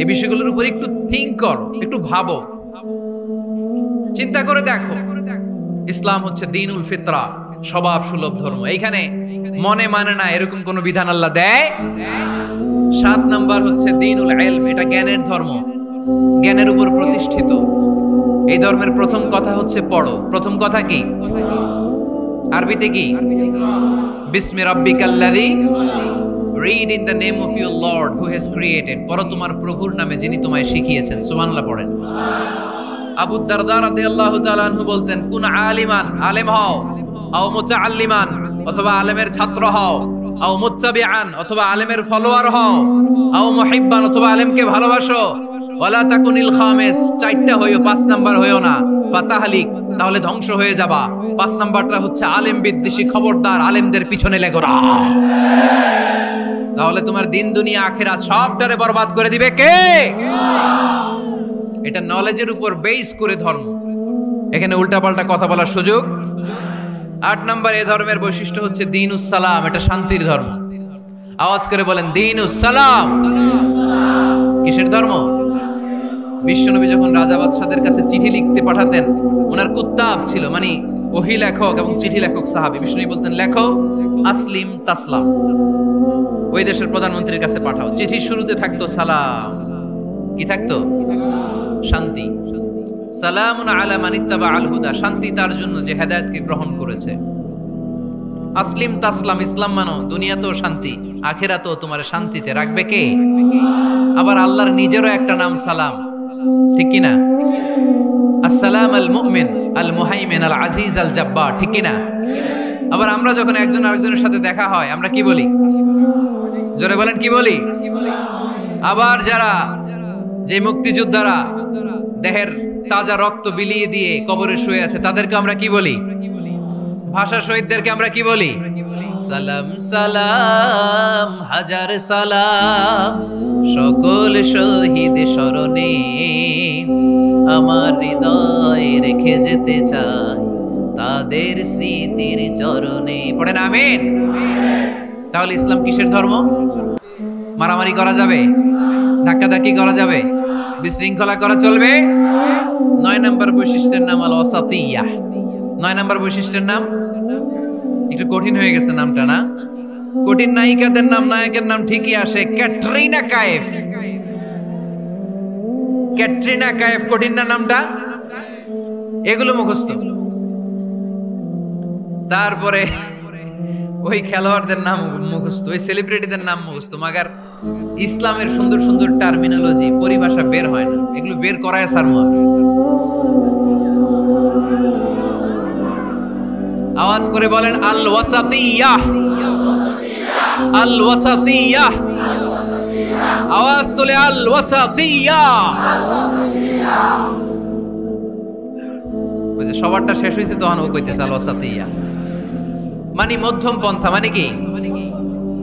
এই বিষয়গুলোর উপর একটু থিঙ্ক করো, একটু ভাবো, চিন্তা করে দেখো। ইসলাম হচ্ছে দ্বীনুল ফিতরা, স্বভাব সুলভ ধর্ম। এইখানে মনে মানে না এরকম কোন বিধান আল্লাহ দেয়। 7 নাম্বার হচ্ছে দ্বীনুল ইলম, এটা জ্ঞানের ধর্ম, জ্ঞানের উপর প্রতিষ্ঠিত। এই ধর্মের প্রথম কথা হচ্ছে পড়ো। প্রথম কথা কি? আরবিতে কি? বিসমি রাব্বিকাল্লাযী, read in the name of your Lord who has created, পড়ো তোমার প্রভুর নামে যিনি তোমায় শিখিয়েছেন। সুবহানাল্লাহ পড়েন। আবু দারদা রাদিয়াল্লাহু তাআলা আনহু বলতেন, কুন আলিমান, আলেম হও, আও মুতাআল্লিমান, অথবা আলেমের ছাত্র হও, আও মুত্তাবিআন, অথবা আলেমের ফলোয়ার হও, আও মুহিব্বান, অথবা আলেমকে ভালোবাসো, ওয়ালা তাকুনিল খামিস, 4টা হইও, 5 নাম্বার হইও না, ফাতাহলিক, তাহলে ধ্বংস হয়ে যাবা। 5 নাম্বারটা হচ্ছে আলেম বিদ্বেষী, খবরদার আলেমদের পিছনে লেগো না, তাহলে তোমার দিন দুনিয়া আখিরাত সবটারে বরবাদ করে দিবে কে? এটা নলেজের উপর বেস করে ধর্ম, এখানে উল্টাপাল্টা কথা বলার সুযোগ। 8 নাম্বার এই ধর্মের বৈশিষ্ট্য হচ্ছে দ্বীনুস সালাম, এটা শান্তির ধর্ম। আওয়াজ করে বলেন দ্বীনুস সালাম। কিসের ধর্ম? বিশ্বনবী যখন রাজা বাদশাদের কাছে চিঠি লিখতে পাঠাতেন, ওনার কুত্তাব ছিল, মানে ওহী লেখক এবং চিঠি লেখক সাহাবী। বিশ্বনবী বলতেন, লেখো আসলিম তাসলাম, ওই দেশের প্রধানমন্ত্রীর কাছে পাঠাও। চিঠির শুরুতে থাকতো সালাম, কি থাকতো? শান্তি। সালামুন আলা মান ইত্তাবা আল হুদা, শান্তি তার জন্য যে হেদায়েতকে গ্রহণ করেছে। আসলিম তাসলাম, ইসলাম মানো, দুনিয়াতেও শান্তি, আখিরাতেও তোমার শান্তিতে রাখবে কে? আবার আল্লাহর নিজেরও একটা নাম সালাম, ঠিক কি না? আসসালাম আল মুমিন আল মুহাইমিন আল আজিজ আল জাব্বার, ঠিক কি না? আবার আমরা যখন একজন আরেকজনের সাথে দেখা হয় আমরা কি বলি? জোরে বলেন, কি বলি? আবার যারা, যে মুক্তিযোদ্ধারা দেহের তাজা রক্ত বিলিয়ে দিয়ে কবরে শুয়ে আছে, তাদেরকে আমরা কি বলি? ভাষা শহীদদেরকে আমরা কি বলি? সালাম সালাম হাজার সালাম, সকল শহীদ স্মরণে আমার হৃদয় রেখে যেতে চাই তাদের স্মৃতির চরণে। পড়েন আমিন। তাহলে ইসলাম কিসের ধর্ম? মারামারি করা যাবে? ধাক্কাধাক্কি করা যাবে? বিশৃঙ্খলা করা চলবে? 9 নাম্বার বৈশিষ্ট্যের নাম আল ওয়াসাতিয়্যাহ। 9 নাম্বার বৈশিষ্ট্যের নাম একটু কঠিন হয়ে গেছে নামটা, না? কঠিন নায়িকাদের নাম, নায়কের নাম ঠিকই আসে, ক্যাটরিনা কাইফ। ক্যাটরিনা কাইফ, কঠিন না নামটা? এগুলো মুখস্থ। তারপরে ওই খেলোয়াড়দের নাম মুখস্থ, ওই সেলিব্রিটিদের নাম মুখস্থ, মাগার ইসলামের সুন্দর সুন্দর টার্মিনোলজি, পরিভাষা বের হয় না, এগুলো বের করায় সারমু। আওয়াজ করে বলেন আল ওয়াসাতিয়্যাহ, আল ওয়াসাতিয়্যাহ, আওয়াজ তুলে আল ওয়াসাতিয়্যাহ। ওই যে সবারটা শেষ হয়েছে তখন ও কইতেছে আল ওয়াসাতিয়্যাহ, মানে মধ্যম পন্থা। মানে কি?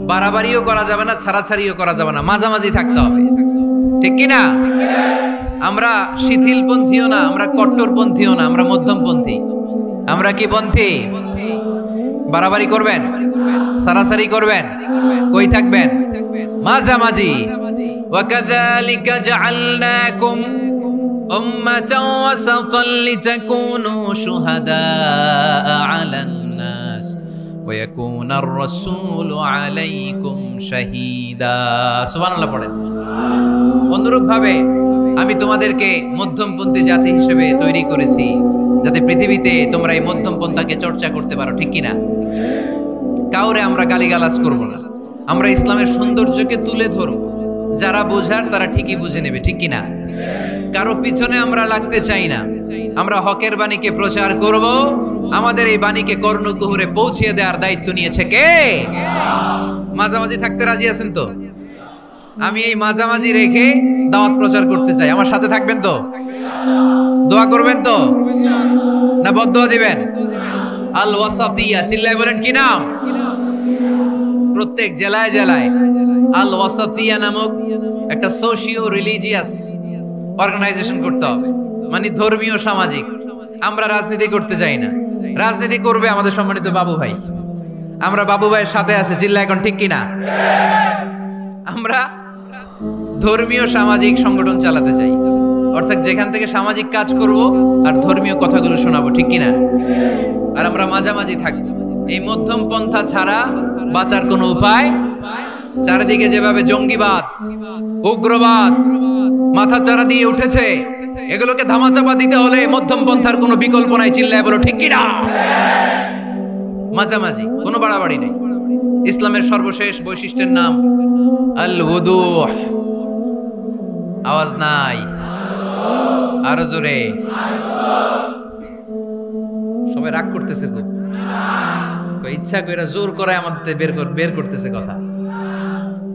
বাড়াবাড়িও করা যাবে না, ছাড়াছাড়িও করা যাবে না, মাঝামাঝি থাকতে হবে, ঠিক কি না? আমরা শিথিলপন্থীও না, আমরা কট্টরপন্থীও না, আমরা মধ্যমপন্থী। আমরা কি পন্থী? বাড়াবাড়ি করবেন, সারাসারি করবেন, কই থাকবেন? মাঝামাঝি। ওয়াকাযালিকা জাআলনাকুম উম্মাতান ওয়াসাতান লিতাকুনু শুহাদাআ আলান নাস ওয়া ইয়াকুনার রাসূলু আলাইকুম শাহীদা। সুবহানাল্লাহ পড়েন। অনুরূপ ভাবে আমি তোমাদেরকে মধ্যমপন্থী জাতি হিসেবে তৈরি করেছি, যাতে পৃথিবীতে তোমরা এই মধ্যম পন্থাকে চর্চা করতে পারো, ঠিক কিনা? কাউরে আমরা গালিগালাজ করব না, আমরা ইসলামের সৌন্দর্যকে তুলে ধরব, যারা বোঝার তারা ঠিকই বুঝে নেবে, ঠিক কিনা? কারো পিছনে আমরা লাগতে চাই না, আমরা হকের বাণীকে প্রচার করব। আমাদের এই বাণীকে কর্ণকুহরে পৌঁছে দেওয়ার দায়িত্ব নিয়েছে কে? মাঝামাঝি থাকতে রাজি আছেন তো? আমি এই মাঝামাঝি রেখে দাওয়াত প্রচার করতে চাই, আমার সাথে থাকবেন তো? দোয়া করবেন তো? না বদদোয়া দিবেন? আল ওয়াসাতিয়্যাহ, চিল্লায় বলেন কি নাম? প্রত্যেক জেলায় জেলায় আল ওয়াসাতিয়্যাহ নামক একটা সোশিও রিলিজিয়াস অর্গানাইজেশন করতে হবে, মানে ধর্মীয় সামাজিক। আমরা রাজনীতি করতে চাই না, রাজনীতি করবে আমাদের সম্মানিত বাবু ভাই। আমরা বাবু ভাইয়ের সাথে আছে, চিল্লা এখন ঠিক কিনা? আমরা ধর্মীয় সামাজিক সংগঠন চালাতে চাই, অর্থাৎ যেখান থেকে সামাজিক কাজ করব আর ধর্মীয় কথাগুলো শোনাবো, ঠিক কিনা? আর আমরা মাঝামাঝি থাকবো। এই মধ্যম পন্থা ছাড়া বাঁচার কোনো উপায়। চারিদিকে যেভাবে জঙ্গিবাদ, উগ্রবাদ মাথাচাড়া দিয়ে উঠেছে, এগুলোকে ধামাচাপা দিতে হলে মধ্যম পন্থার কোনো বিকল্প নাই। চিল্লায় বলো ঠিক কিনা? মাঝামাঝি, কোনো বাড়াবাড়ি নেই। ইসলামের সর্বশেষ বৈশিষ্ট্যের নাম আল ওযুহ। আওয়াজ নাই, আরো জোরে। সবাই রাগ করতেছে খুব, ইচ্ছা করে জোর করে আমাদের বের করতেছে কথা।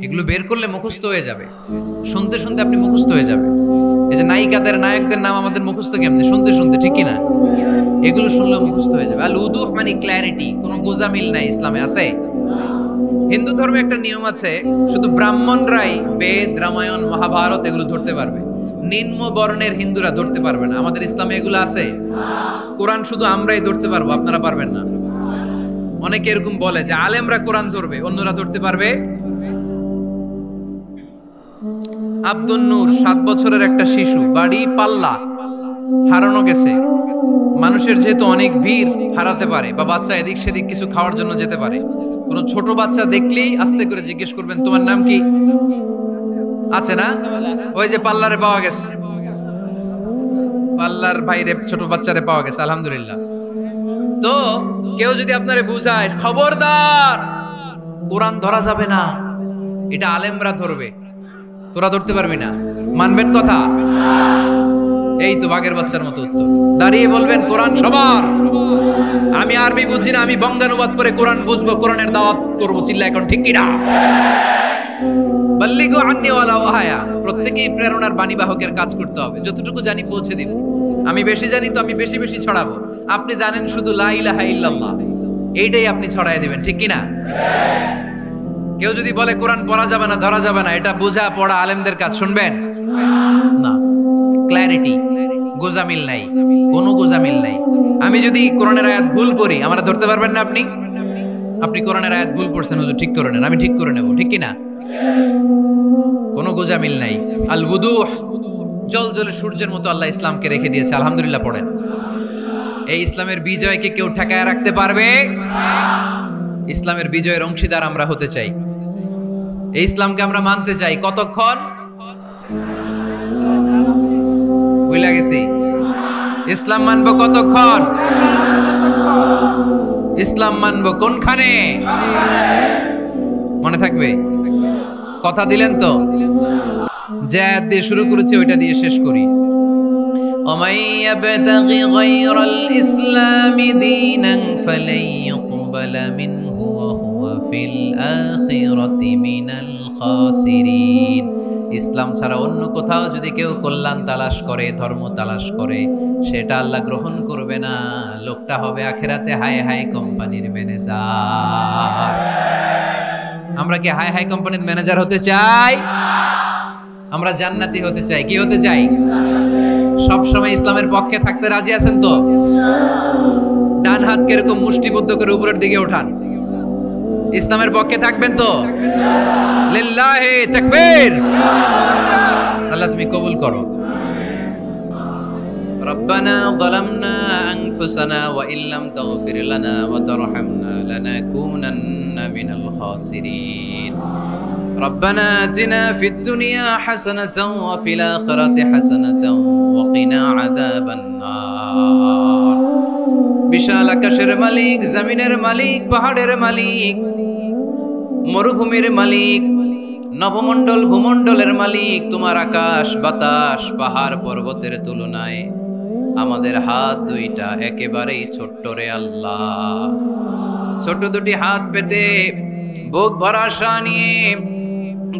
এগুলো বের করলে মুখস্থ হয়ে যাবে, শুনতে শুনতে আপনি মুখস্থ হয়ে যাবে। এই যে নায়িকাদের নায়কদের নাম আমাদের মুখস্থ কেমনে? শুনতে শুনতে, ঠিক কিনা? এগুলো শুনলেও মুখস্থ হয়ে যাবে। আল উদুহ মানে ক্ল্যারিটি, কোনো গোজামিল নাই ইসলামে আছে। হিন্দু ধর্মে একটা নিয়ম আছে, শুধু ব্রাহ্মণরাই বেদ, রামায়ণ, মহাভারত এগুলো ধরতে পারবে, নিম্ন বর্ণের হিন্দুরা ধরতে পারবে না। আমাদের ইসলামে এগুলো আছে। কোরআন শুধু আমরাই ধরতে পারবো, আপনারা পারবেন না। অনেকে এরকম বলে যে আলেমরা কোরআন ধরবে, অন্যরা ধরতে পারবে। আব্দুল নূর 7 বছরের একটা শিশু, বাড়ি পাল্লা, হারানো গেছে। মানুষের যেহেতু অনেক ভিড়, হারাতে পারে, বা বাচ্চা এদিক সেদিক কিছু খাওয়ার জন্য যেতে পারে। কোন ছোট বাচ্চা দেখলেই আস্তে করে জিজ্ঞেস করবেন তোমার নাম কি? আছে না? ওই যে পাল্লারে পাওয়া গেছে, পাল্লার বাইরে ছোট বাচ্চারে পাওয়া গেছে, আলহামদুলিল্লাহ। তো কেউ যদি আপনারে বুঝায় খবরদার কোরআন ধরা যাবে না, এটা আলেমরা ধরবে, তোরা ধরতে পারবি না, মানবেন কথা? এই তো বাঘের বাচ্চার মতো উত্তর। দাঁড়িয়ে বলবেন কোরআন সবার। আমি আরবি বুঝি না, আমি বঙ্গানুবাদ করে কোরআন বুঝবো, কোরআনের দাওয়াত করবো। চিল্লা এখন ঠিক কিনা? বাল্লিগু আন্নি ওয়ালাউ আয়া। প্রত্যেকেই প্রেরণার বাণীবাহকের কাজ করতে হবে। যতটুকু জানি পৌঁছে দিব। আমি বেশি জানি তো আমি বেশি বেশি ছড়াবো। আপনি জানেন শুধু লা ইলাহা ইল্লাল্লাহ, এইটাই আপনি ছড়ায় দিবেন, ঠিক কিনা? কেউ যদি বলে কোরআন পড়া যাবে না, ধরা যাবে না, এটা বোঝা পড়া আলেমদের কাজ, শুনবেন না। ক্ল্যারিটি, গোজামিল নাই, কোনো গোজামিল নাই। আমি যদি কোরআনের আয়াত ভুল করি, আমরা ধরতে পারবেন না। আপনি কোরআনের আয়াত ভুল পড়ছেন, হুজুর ঠিক করে নেন, আমি ঠিক করে নেব, ঠিক কিনা? কোনো গোজামিল নাই। আল ওযুহ, জল জলে সূর্যের মতো আল্লাহ ইসলামকে রেখে দিয়েছে, আলহামদুলিল্লাহ পড়েন। এই ইসলামের বিজয়কে কেউ ঠেকায় রাখতে পারবে? ইসলামের বিজয়ের অংশীদার আমরা হতে চাই, এই ইসলামকে আমরা মানতে চাই। কতক্ষণ? বুঝলা গেছি? ইসলাম মানবো কতক্ষণ? ইসলাম মানবো কোনখানে? মনে থাকবে? কথা দিলেন তো? যে আয়াত দিয়ে শুরু করেছি ওইটা দিয়ে শেষ করি। ওমাই ইয়াবতাগি গায়রাল ইসলামি দীনান ফালাই ইউকবালা মিনহু ওয়া হুয়া ফিল আখিরাতি মিনাল খাসিরিন। ইসলাম ছাড়া অন্য কোথাও যদি কেউ কল্যাণ তালাশ করে, ধর্ম তালাশ করে, সেটা আল্লাহ গ্রহণ করবে না। লোকটা হবে আখিরাতে হাই হাই কোম্পানির ম্যানেজার। আমরা কি হাই হাই কোম্পানির ম্যানেজার হতে চাই? আমরা জান্নাতি হতে চাই। কি হতে চাই? সব সময় ইসলামের পক্ষে থাকতে রাজি আছেন তো? ডান হাত কিরকম মুষ্টিবদ্ধ করে উপরের দিকে উঠান। ইসলামের পক্ষে থাকবেন তো? লিল্লাহি তাকবীর। আল্লাহ তুমি কবুল করো। ربنا ظلمنا أنفسنا وإن لم تغفر لنا وترحمنا لنكونن من الخاسرين ربنا آتنا في الدنيا حسنة وفي الآخرة حسنة وقنا عذاب النار বিশাল আকাশের মালিক, জমিনের মালিক, পাহাড়ের মালিক, মরুভূমির মালিক, নবমণ্ডল ভূমণ্ডলের মালিক, তোমার আকাশ বাতাস পাহাড় পর্বতের তুলনায় আমাদের হাত দুইটা একেবারেই ছোট্ট রে আল্লাহ। ছোট দুটি হাত পেতে বুক ভরা আশা নিয়ে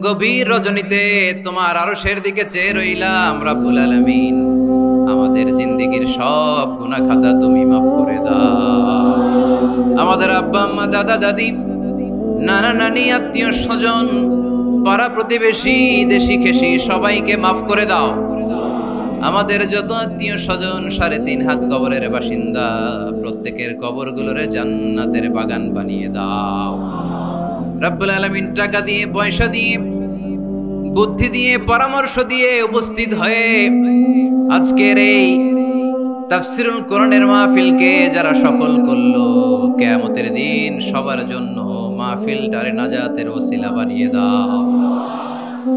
গভীর রজনীতে তোমার আরশের দিকে চেয়ে রইলাম। রব্বুল আলামিন, আমাদের জিন্দেগির সব গুনাহ খাতা তুমি মাফ করে দাও। আমাদের আব্বা আম্মা, দাদা দাদি, নানা নানি, আত্মীয় স্বজন, পাড়া প্রতিবেশী, দেশি খেশি সবাইকে মাফ করে দাও। আমাদের যত আত্মীয় স্বজন 3.5 হাত কবরের বাসিন্দা, প্রত্যেকের কবরগুলোরে জান্নাতের বাগান বানিয়ে দাও। রব্বুল আলামিন, টাকা দিয়ে পয়সা দিয়ে বুদ্ধি দিয়ে পরামর্শ দিয়ে উপস্থিত হয়ে আজকের এই তাফসীরুল কোরআনের মাহফিলকে যারা সফল করলো, কিয়ামতের দিন সবার জন্য মাহফিলটারে নাজাতের ওসিলা বানিয়ে দাও।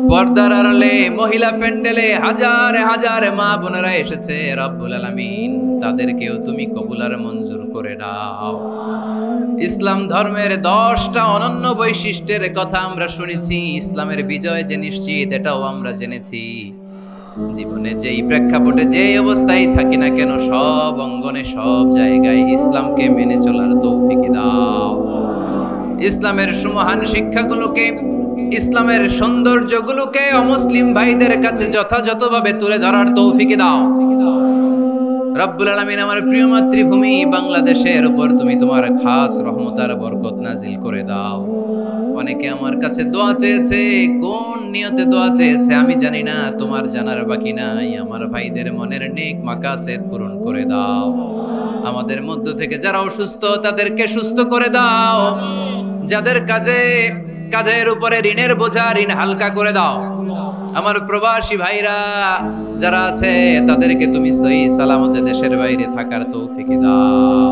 পর্দার আড়ালে মহিলা প্যান্ডেলে হাজারে হাজারে মা বোনেরা এসেছে, রব্বুল আলামিন তাদেরকেও তুমি কবুল আর মঞ্জুর করে দাও। ইসলাম ধর্মের 10টা অনন্য বৈশিষ্ট্যের কথা আমরা শুনেছি, ইসলামের বিজয় যে নিশ্চিত এটাও আমরা জেনেছি। জীবনে যেই প্রেক্ষাপটে যেই অবস্থায় থাকি না কেন, সব অঙ্গনে সব জায়গায় ইসলামকে মেনে চলার তৌফিক দাও। ইসলামের সুমহান শিক্ষাগুলোকে, ইসলামের সৌন্দর্যগুলোকে অমুসলিম ভাইদের কাছে যথাযথভাবে তুলে ধরার তৌফিক দাও। রব্বুল আলামিন আমার প্রিয় মাতৃভূমি বাংলাদেশের উপর তুমি তোমার খাস রহমত আর বরকত নাজিল করে দাও। অনেকে আমার কাছে দোয়া চেয়েছে, কোন নিয়তে দোয়া চেয়েছে আমি জানি না, তোমার জানার বাকি নাই। আমার ভাইদের মনের নেক মাকাসেদ পূরণ করে দাও। আমাদের মধ্য থেকে যারা অসুস্থ তাদেরকে সুস্থ করে দাও। যাদের কাঁধের উপরে ঋণের বোঝা, ঋণ হালকা করে দাও। আমার প্রবাসী ভাইরা যারা আছে তাদেরকে তুমি সহি সালামতে দেশের বাইরে থাকার তৌফিক দাও।